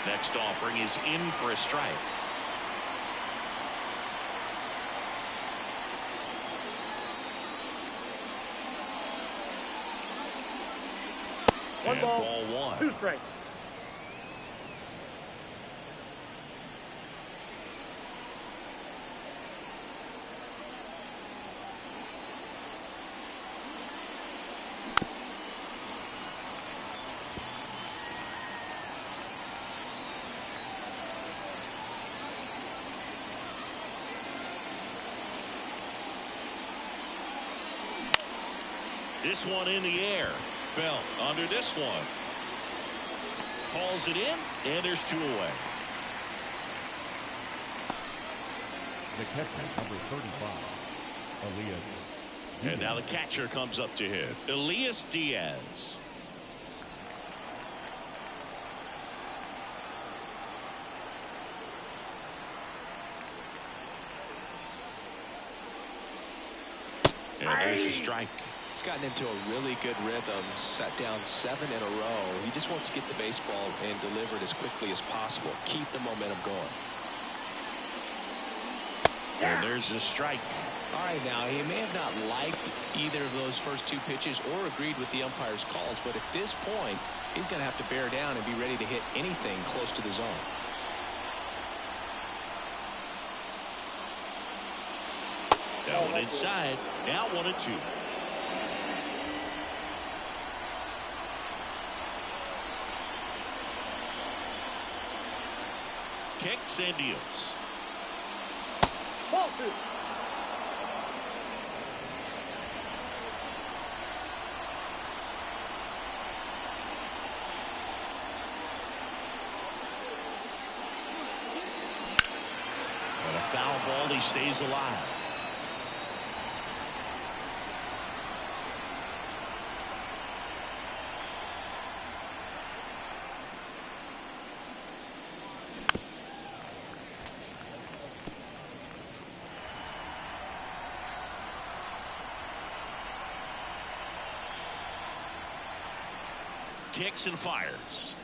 Next offering is in for a strike. One and ball, ball 1. 2 strikes. This one in the air. Bell under this one. Calls it in, and there's 2 away. The catcher, number 35, Elias. And now the catcher comes up to hit. Elias Diaz. And there's the strike. He's gotten into a really good rhythm, set down 7 in a row. He just wants to get the baseball and deliver it as quickly as possible. Keep the momentum going. And there's the strike. All right, now, he may have not liked either of those first 2 pitches or agreed with the umpire's calls, but at this point, he's going to have to bear down and be ready to hit anything close to the zone. That one inside. Now 1-2. Kicks and deals. Ball 2. And a foul ball. He stays alive. Kicks and fires.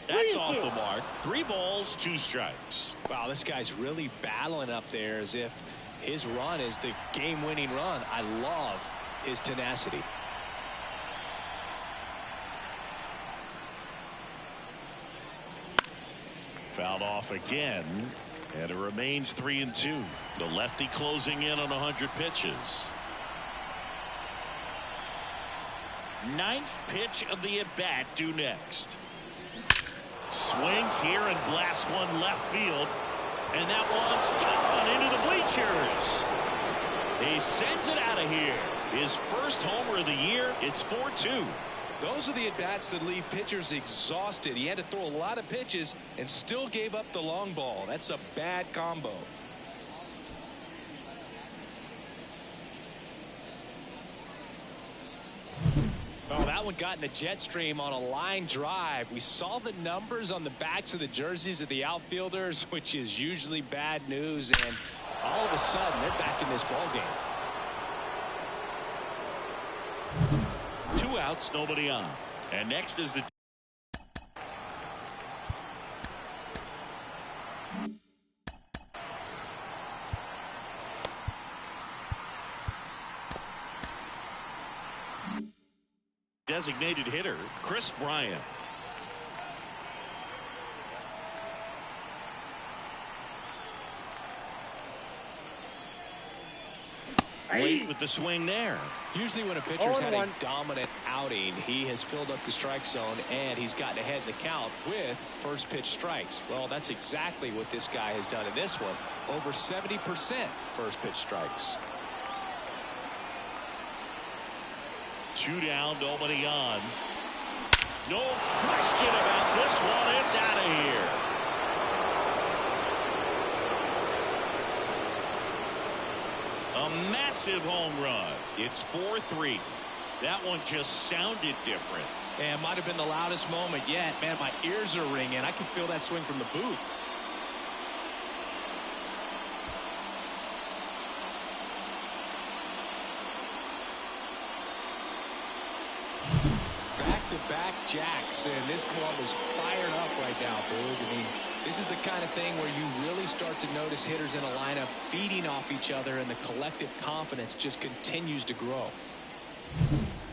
That's off the mark. 3 balls, 2 strikes. Wow, this guy's really battling up there as if his run is the game-winning run. I love his tenacity. Fouled off again, and it remains 3-2. The lefty closing in on 100 pitches. 9th pitch of the at-bat due next. Swings here and blasts one left field. And that one's gone into the bleachers. He sends it out of here. His first homer of the year. It's 4-2. Those are the at-bats that leave pitchers exhausted. He had to throw a lot of pitches and still gave up the long ball. That's a bad combo. Oh, that one got in the jet stream on a line drive. We saw the numbers on the backs of the jerseys of the outfielders, which is usually bad news, and all of a sudden they're back in this ball game. 2 outs, nobody on. And next is the designated hitter, Chris Bryant. Late with the swing there. Usually when a pitcher's had a dominant outing, he has filled up the strike zone and he's gotten ahead in the count with first pitch strikes. Well, that's exactly what this guy has done in this one. Over 70% first pitch strikes. 2 down, nobody on. No question about this one. It's out of here. A massive home run. It's 4-3. That one just sounded different. And it might have been the loudest moment yet. Man, my ears are ringing. I can feel that swing from the booth. Back-to-back jacks, and this club is fired up right now, Boog. I mean, this is the kind of thing where you really start to notice hitters in a lineup feeding off each other, and the collective confidence just continues to grow.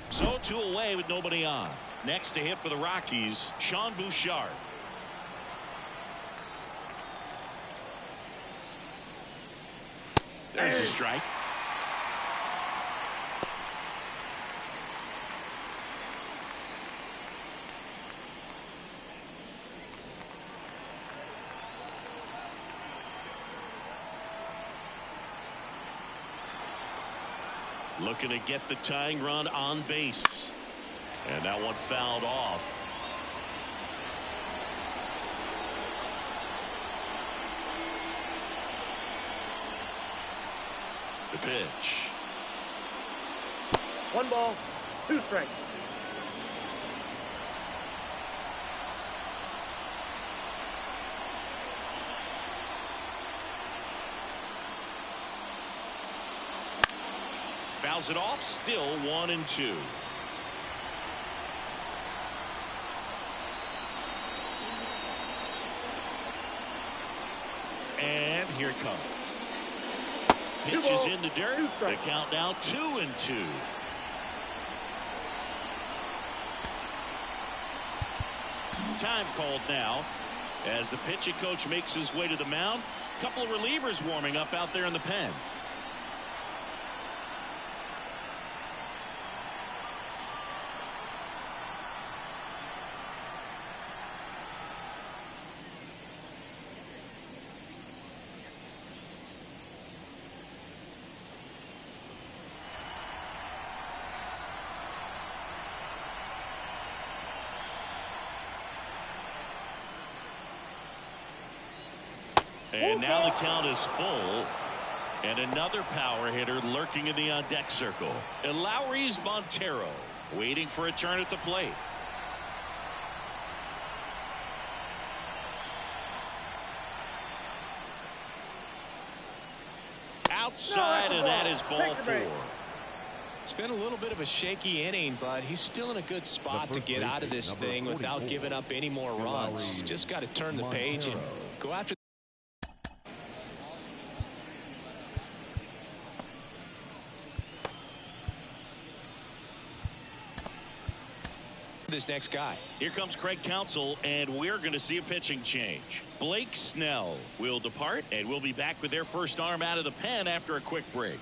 So 2 away with nobody on. Next to hit for the Rockies, Sean Bouchard. There's a strike. Looking to get the tying run on base. And that one fouled off. The pitch. 1 ball, 2 strikes. Fouls it off, still 1-2. And here it comes. Pitches in the dirt. The count now 2-2. Time called now as the pitching coach makes his way to the mound. A couple of relievers warming up out there in the pen. And now the count is full. And another power hitter lurking in the on-deck circle. And Lowry's Montero waiting for a turn at the plate. Outside, and that is ball 4. It's been a little bit of a shaky inning, but he's still in a good spot to get out of this thing without giving up any more runs. He's just got to turn the page and go after this next guy. Here comes Craig Counsell, and we're going to see a pitching change. Blake Snell will depart, and we'll be back with their first arm out of the pen after a quick break.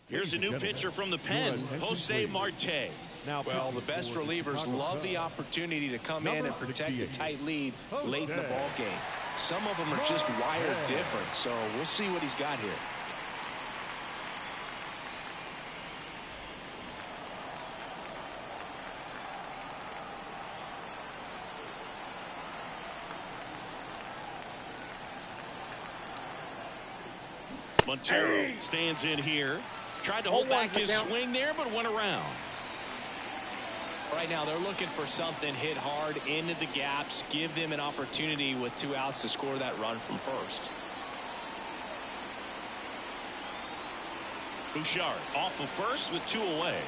Here's a new pitcher from the pen, Jose Marte. Well, the best relievers love the opportunity to come in and protect a tight lead late in the ball game. Some of them are just wired different, so we'll see what he's got here. Montero stands in here. Tried to hold back his swing there, but went around. Right now, they're looking for something hit hard into the gaps, give them an opportunity with 2 outs to score that run from first. Bouchard off of first with 2 away.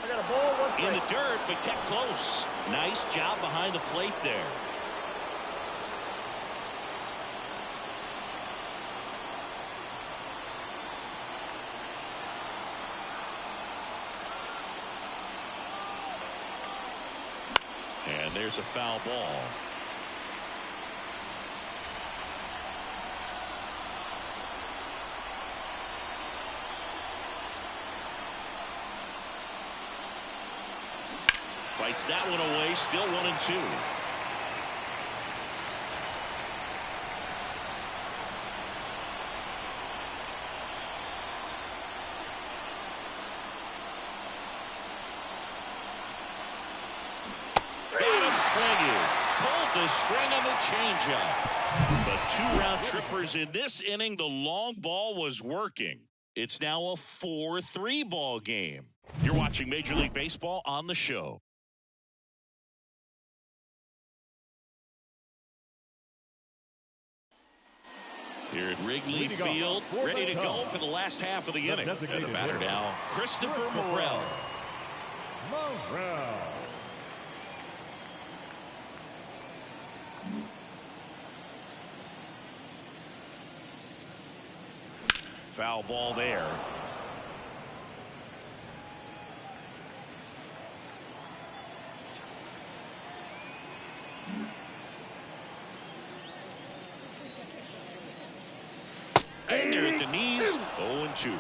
I got a ball, 1 in the dirt, but kept close. Nice job behind the plate there. And there's a foul ball. Fights that one away. Still 1-2. The string on the changeup. But 2 round trippers in this inning. The long ball was working. It's now a 4-3 ball game. You're watching Major League Baseball on the show. Here at Wrigley Field, ready to go for the last half of the inning. And the batter now, Christopher Morel. Foul ball there. And they're at the knees. 0-2.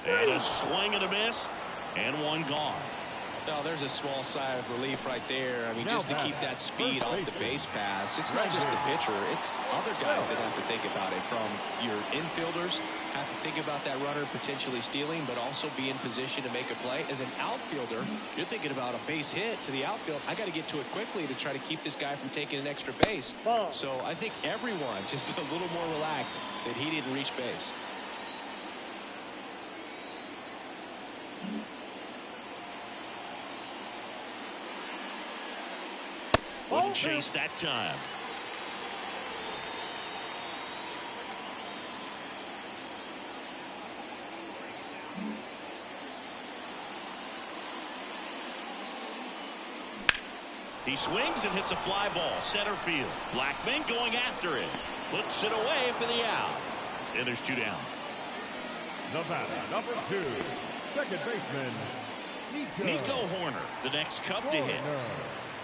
And a swing and a miss. And one gone. Well, there's a small sigh of relief right there. I mean, just to keep that speed off the base paths. It's not just the pitcher. It's other guys that have to think about it. From your infielders, have to think about that runner potentially stealing, but also be in position to make a play. As an outfielder, you're thinking about a base hit to the outfield. I got to get to it quickly to try to keep this guy from taking an extra base. So I think everyone just a little more relaxed that he didn't reach base. Wouldn't chase that time. He swings and hits a fly ball. Center field. Blackman going after it. Puts it away for the out. And there's 2 down. The batter, number 2, second baseman, Nico Horner, the next Cub to hit.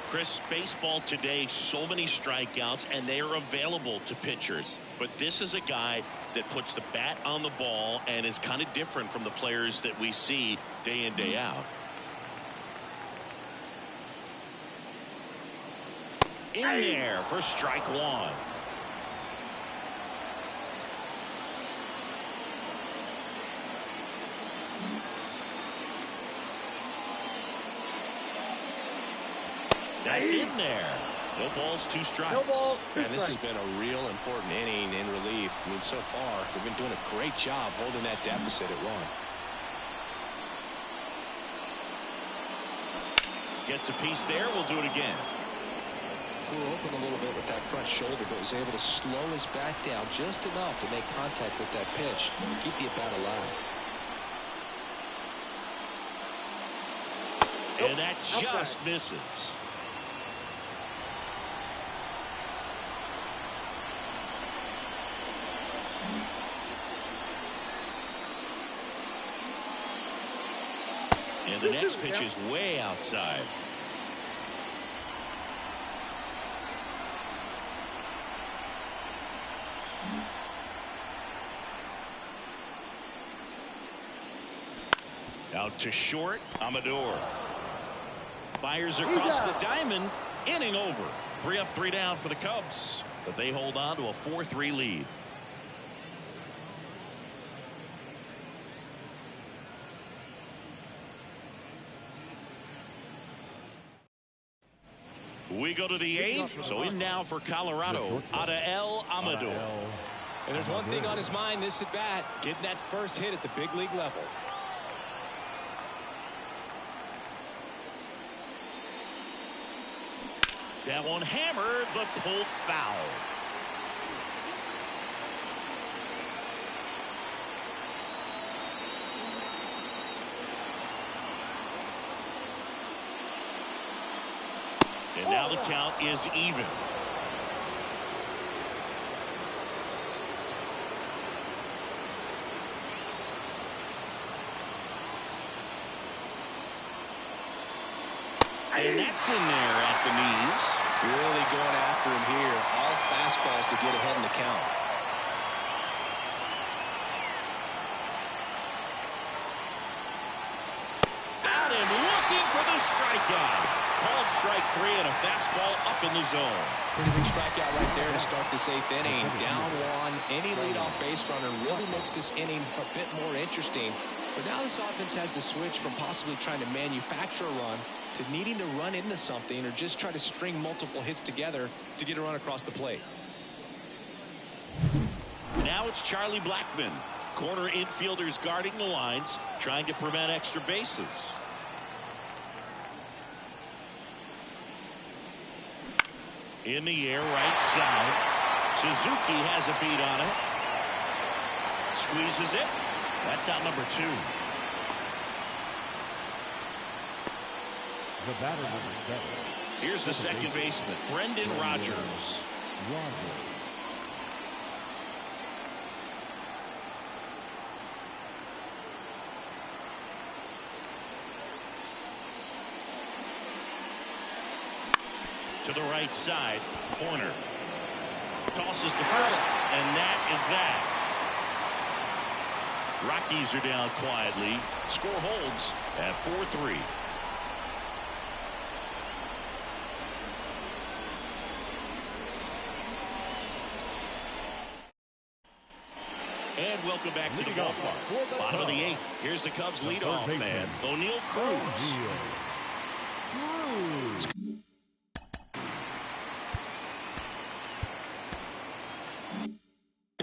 Chris, baseball today, so many strikeouts, and they are available to pitchers. But this is a guy that puts the bat on the ball and is kind of different from the players that we see day in, day out. In there for strike 1. That's in there. No balls, 2 strikes. No ball, 2 And this has strikes. been a real important inning in relief. I mean, so far, we've been doing a great job holding that deficit at 1. Gets a piece there. We'll do it again. Flew open a little bit with that front shoulder, but was able to slow his back down just enough to make contact with that pitch and keep the at-bat alive. And that just misses. And the next pitch is way outside. Out to short, Amador. Fires across the diamond. Inning over. 3 up, 3 down for the Cubs. But they hold on to a 4-3 lead. We go to the 8th. So in now for Colorado, Adael Amador. And there's one thing on his mind this at bat, getting that first hit at the big league level. That one hammered, but pulled foul. And now the count is even. And that's in there at the knees. Really going after him here. All fastballs to get ahead in the count. Out and looking for the strikeout. Called strike 3 and a fastball up in the zone. Pretty big strikeout right there to start this 8th inning. Down 1. Any leadoff base runner really makes this inning a bit more interesting. But now this offense has to switch from possibly trying to manufacture a run to needing to run into something or just try to string multiple hits together to get a run across the plate. Now it's Charlie Blackmon. Corner infielders guarding the lines, trying to prevent extra bases. In the air, right side. Suzuki has a beat on it. Squeezes it. That's out number 2. The batter number 7. Here's the second baseman, Brendan Rodgers. To the right side, corner. Tosses to first, and that is that. Rockies are down quietly. Score holds at 4-3. And welcome back to the ballpark. Bottom of the 8th. Here's the Cubs leadoff man, O'Neal Cruz.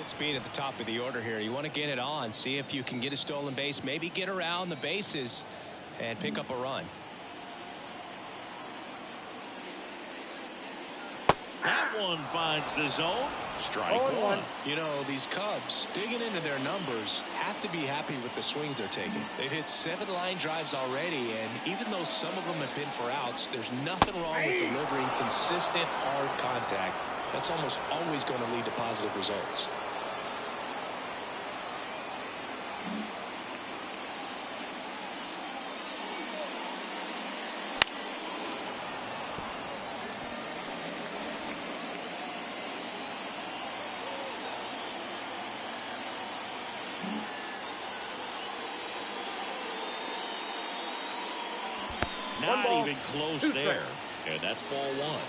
Speed at the top of the order here. You want to get it on, see if you can get a stolen base, maybe get around the bases and pick up a run. That one finds the zone. Strike 1. You know, these Cubs digging into their numbers have to be happy with the swings they're taking. They've hit 7 line drives already, and even though some of them have been for outs, there's nothing wrong with delivering consistent hard contact. That's almost always going to lead to positive results. Not even close there. And that's ball 1.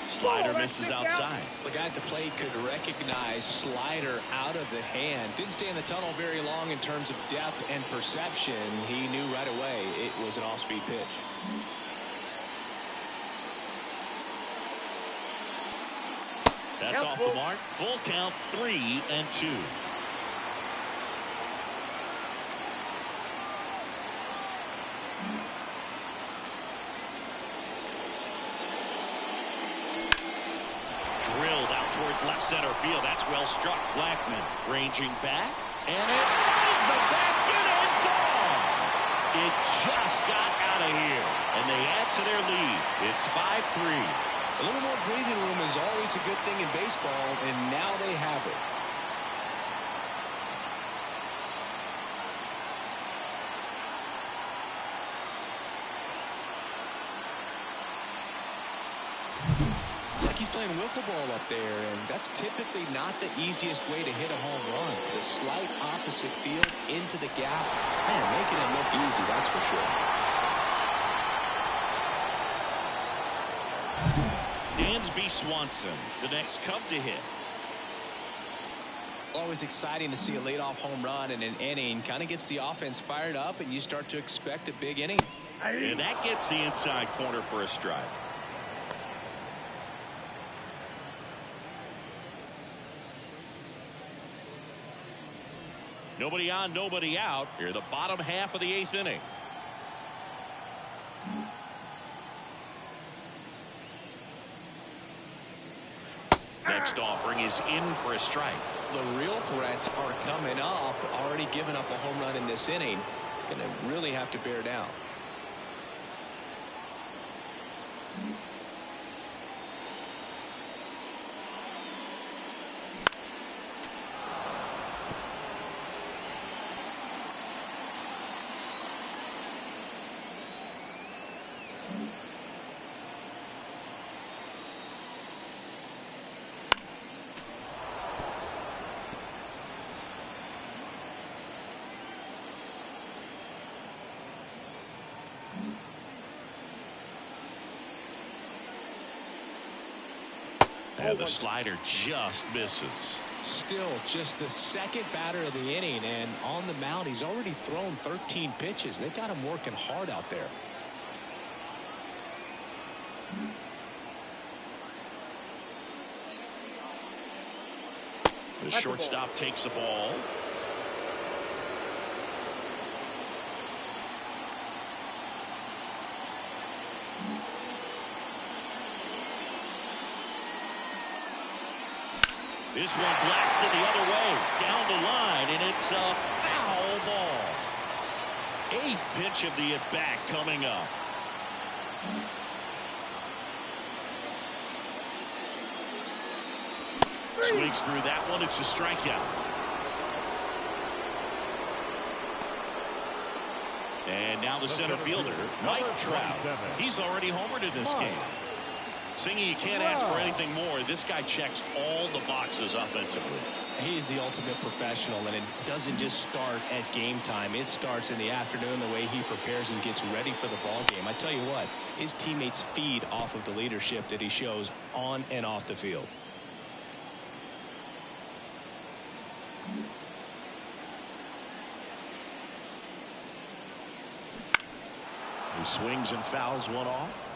Slider misses outside. The guy at the plate could recognize slider out of the hand. Didn't stay in the tunnel very long in terms of depth and perception. He knew right away it was an off-speed pitch. That's off the mark. Full count, 3-2. Drilled out towards left center field. That's well struck. Blackmon ranging back. And it finds the basket and gone. It just got out of here. And they add to their lead. It's 5-3. A little more breathing room is always a good thing in baseball, and now they have it. It's like he's playing wiffle ball up there, and that's typically not the easiest way to hit a home run. To the slight opposite field, into the gap. Man, making it look easy, that's for sure. Dansby Swanson, the next Cub to hit. Always exciting to see a leadoff home run in an inning. Kind of gets the offense fired up, and you start to expect a big inning. And that gets the inside corner for a strike. Nobody on, nobody out. Here, the bottom half of the 8th inning. Next offering is in for a strike. The real threats are coming up. Already given up a home run in this inning. He's going to really have to bear down. And the slider just misses. Still just the second batter of the inning, and on the mound he's already thrown 13 pitches. They've got him working hard out there. The shortstop takes the ball. This one blasted the other way, down the line, and it's a foul ball. 8th pitch of the at-bat coming up. Swings through that one. It's a strikeout. And now the center fielder, Mike Trout. He's already homered in this game. Singing, you can't ask for anything more. This guy checks all the boxes offensively. He's the ultimate professional, and it doesn't just start at game time. It starts in the afternoon, the way he prepares and gets ready for the ball game. I tell you what, his teammates feed off of the leadership that he shows on and off the field. He swings and fouls one off.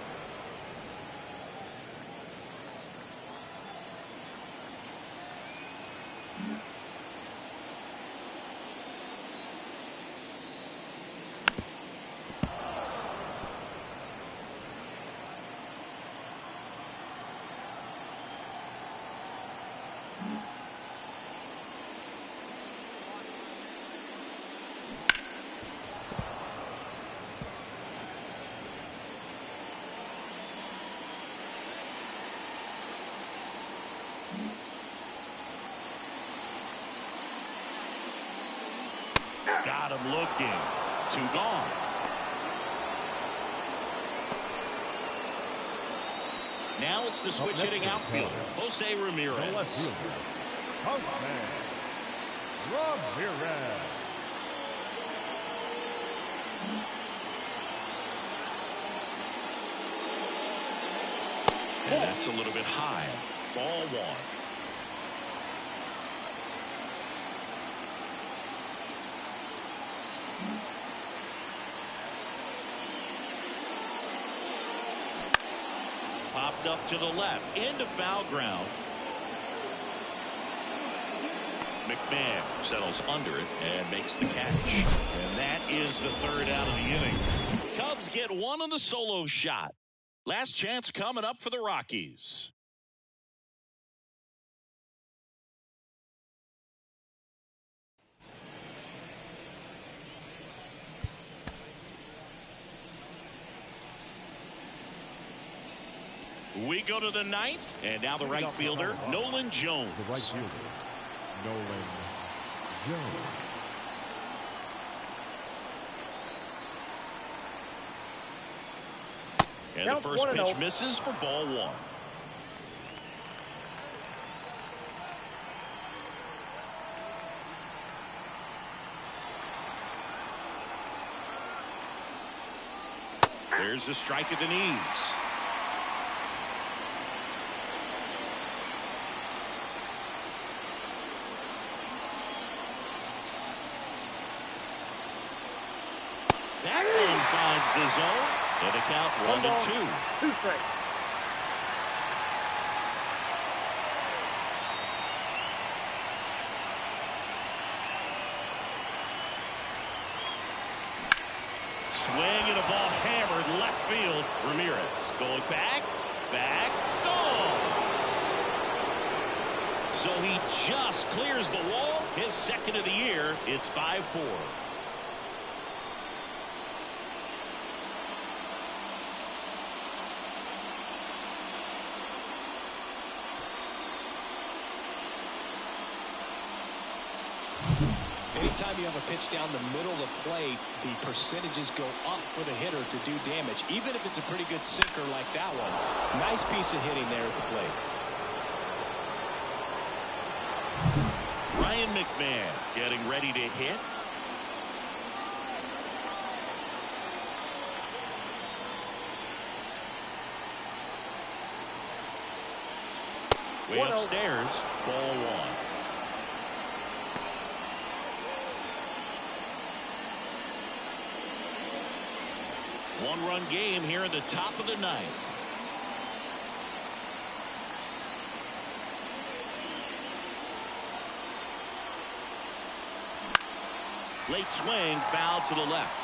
Got him looking. 2 gone. Now it's the switch hitting outfielder, Jose Ramirez. The left fielder, Jose Ramirez. And that's a little bit high. Ball 1. Popped up to the left into foul ground. McMahon settles under it and makes the catch. And that is the 3rd out of the inning. Cubs get one on the solo shot. Last chance coming up for the Rockies. We go to the 9th, and now the right fielder, Nolan Jones. The right fielder, Nolan Jones. And the first pitch misses for ball 1. There's the strike at the knees. That one finds the zone. And a count 1-2. 2 strikes. Swing and a ball hammered left field. Ramirez going back, gone. So he just clears the wall. His second of the year. It's 5-4. Anytime you have a pitch down the middle of the plate, the percentages go up for the hitter to do damage, even if it's a pretty good sinker like that one. Nice piece of hitting there at the plate. Ryan McMahon getting ready to hit. Way upstairs, ball one. One-run game here in the top of the ninth. Late swing, foul to the left.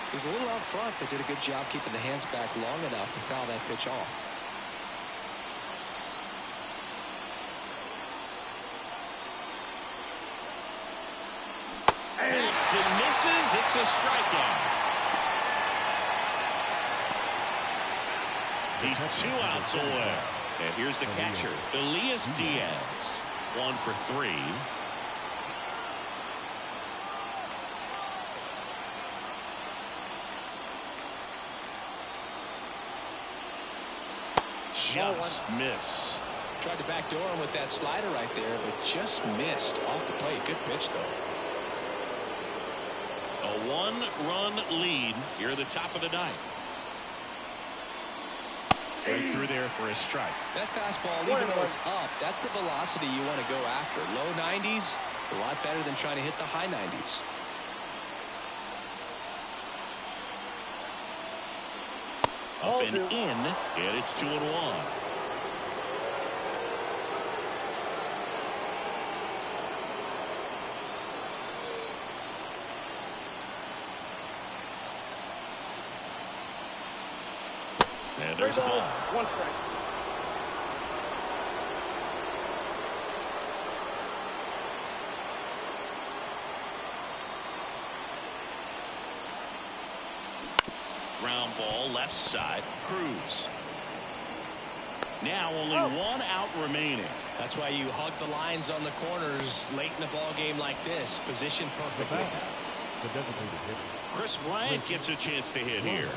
He was a little out front, but did a good job keeping the hands back long enough to foul that pitch off. Backs and misses. It's a strikeout. He's 2 outs away. And here's the catcher, Elias Diaz. 1 for 3. Just missed. Tried to backdoor him with that slider right there, but just missed off the plate. Good pitch, though. A 1-run lead here at the top of the ninth. Right through there for a strike. That fastball, even though it's up, that's the velocity you want to go after. Low 90s, a lot better than trying to hit the high 90s. Up and in, and it's 2-1. And there's a ball. 1 strike. Ground ball left side. Cruz. Now only 1 out remaining. That's why you hug the lines on the corners late in a ball game like this. Positioned perfectly. The designated hitter. Chris Bryant gets a chance to hit here.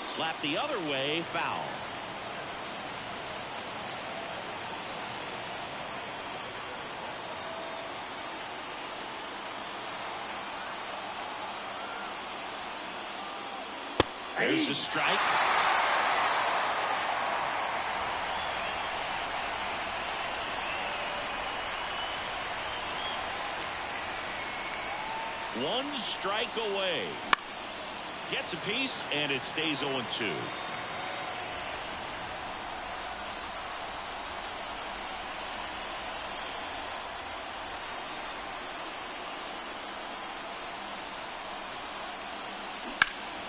Slap the other way, foul. There's the strike. One strike away. Gets a piece, and it stays 0-2.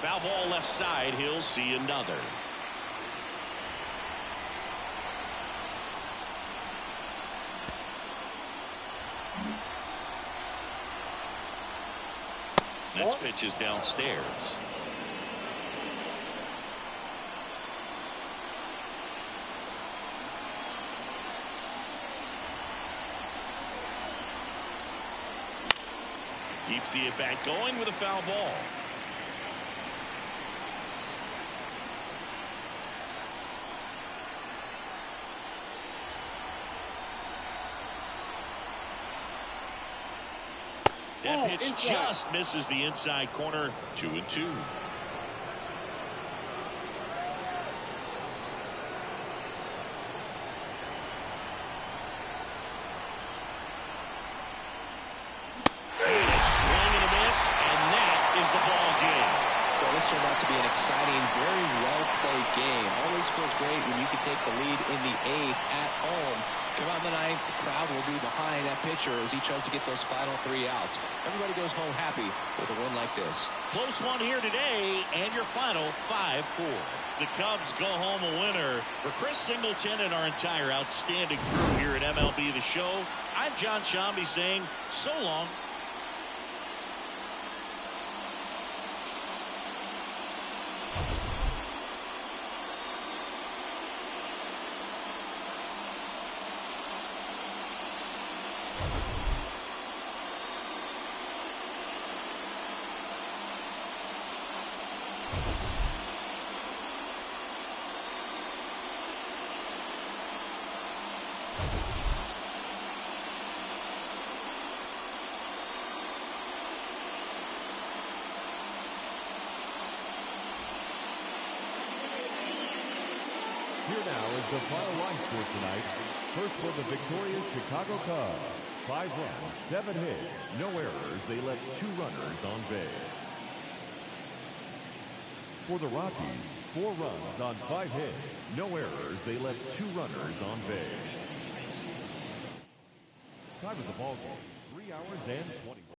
Foul ball left side. He'll see another. Next pitch is downstairs. Keeps the at-bat going with a foul ball. That pitch just misses the inside corner. 2-2. turned out to be an exciting, very well-played game. Always feels great when you can take the lead in the 8th at home. Come out in the 9th, the crowd will be behind that pitcher as he tries to get those final 3 outs. Everybody goes home happy with a win like this. Close one here today, and your final 5-4. The Cubs go home a winner. For Chris Singleton and our entire outstanding crew here at MLB The Show, I'm John Shambi saying so long. Here now is the final line score tonight. First for the victorious Chicago Cubs. 5 runs, 7 hits, no errors. They left 2 runners on base. For the Rockies, 4 runs on 5 hits, no errors. They left 2 runners on base. Time of the ball game, 3 hours and 20.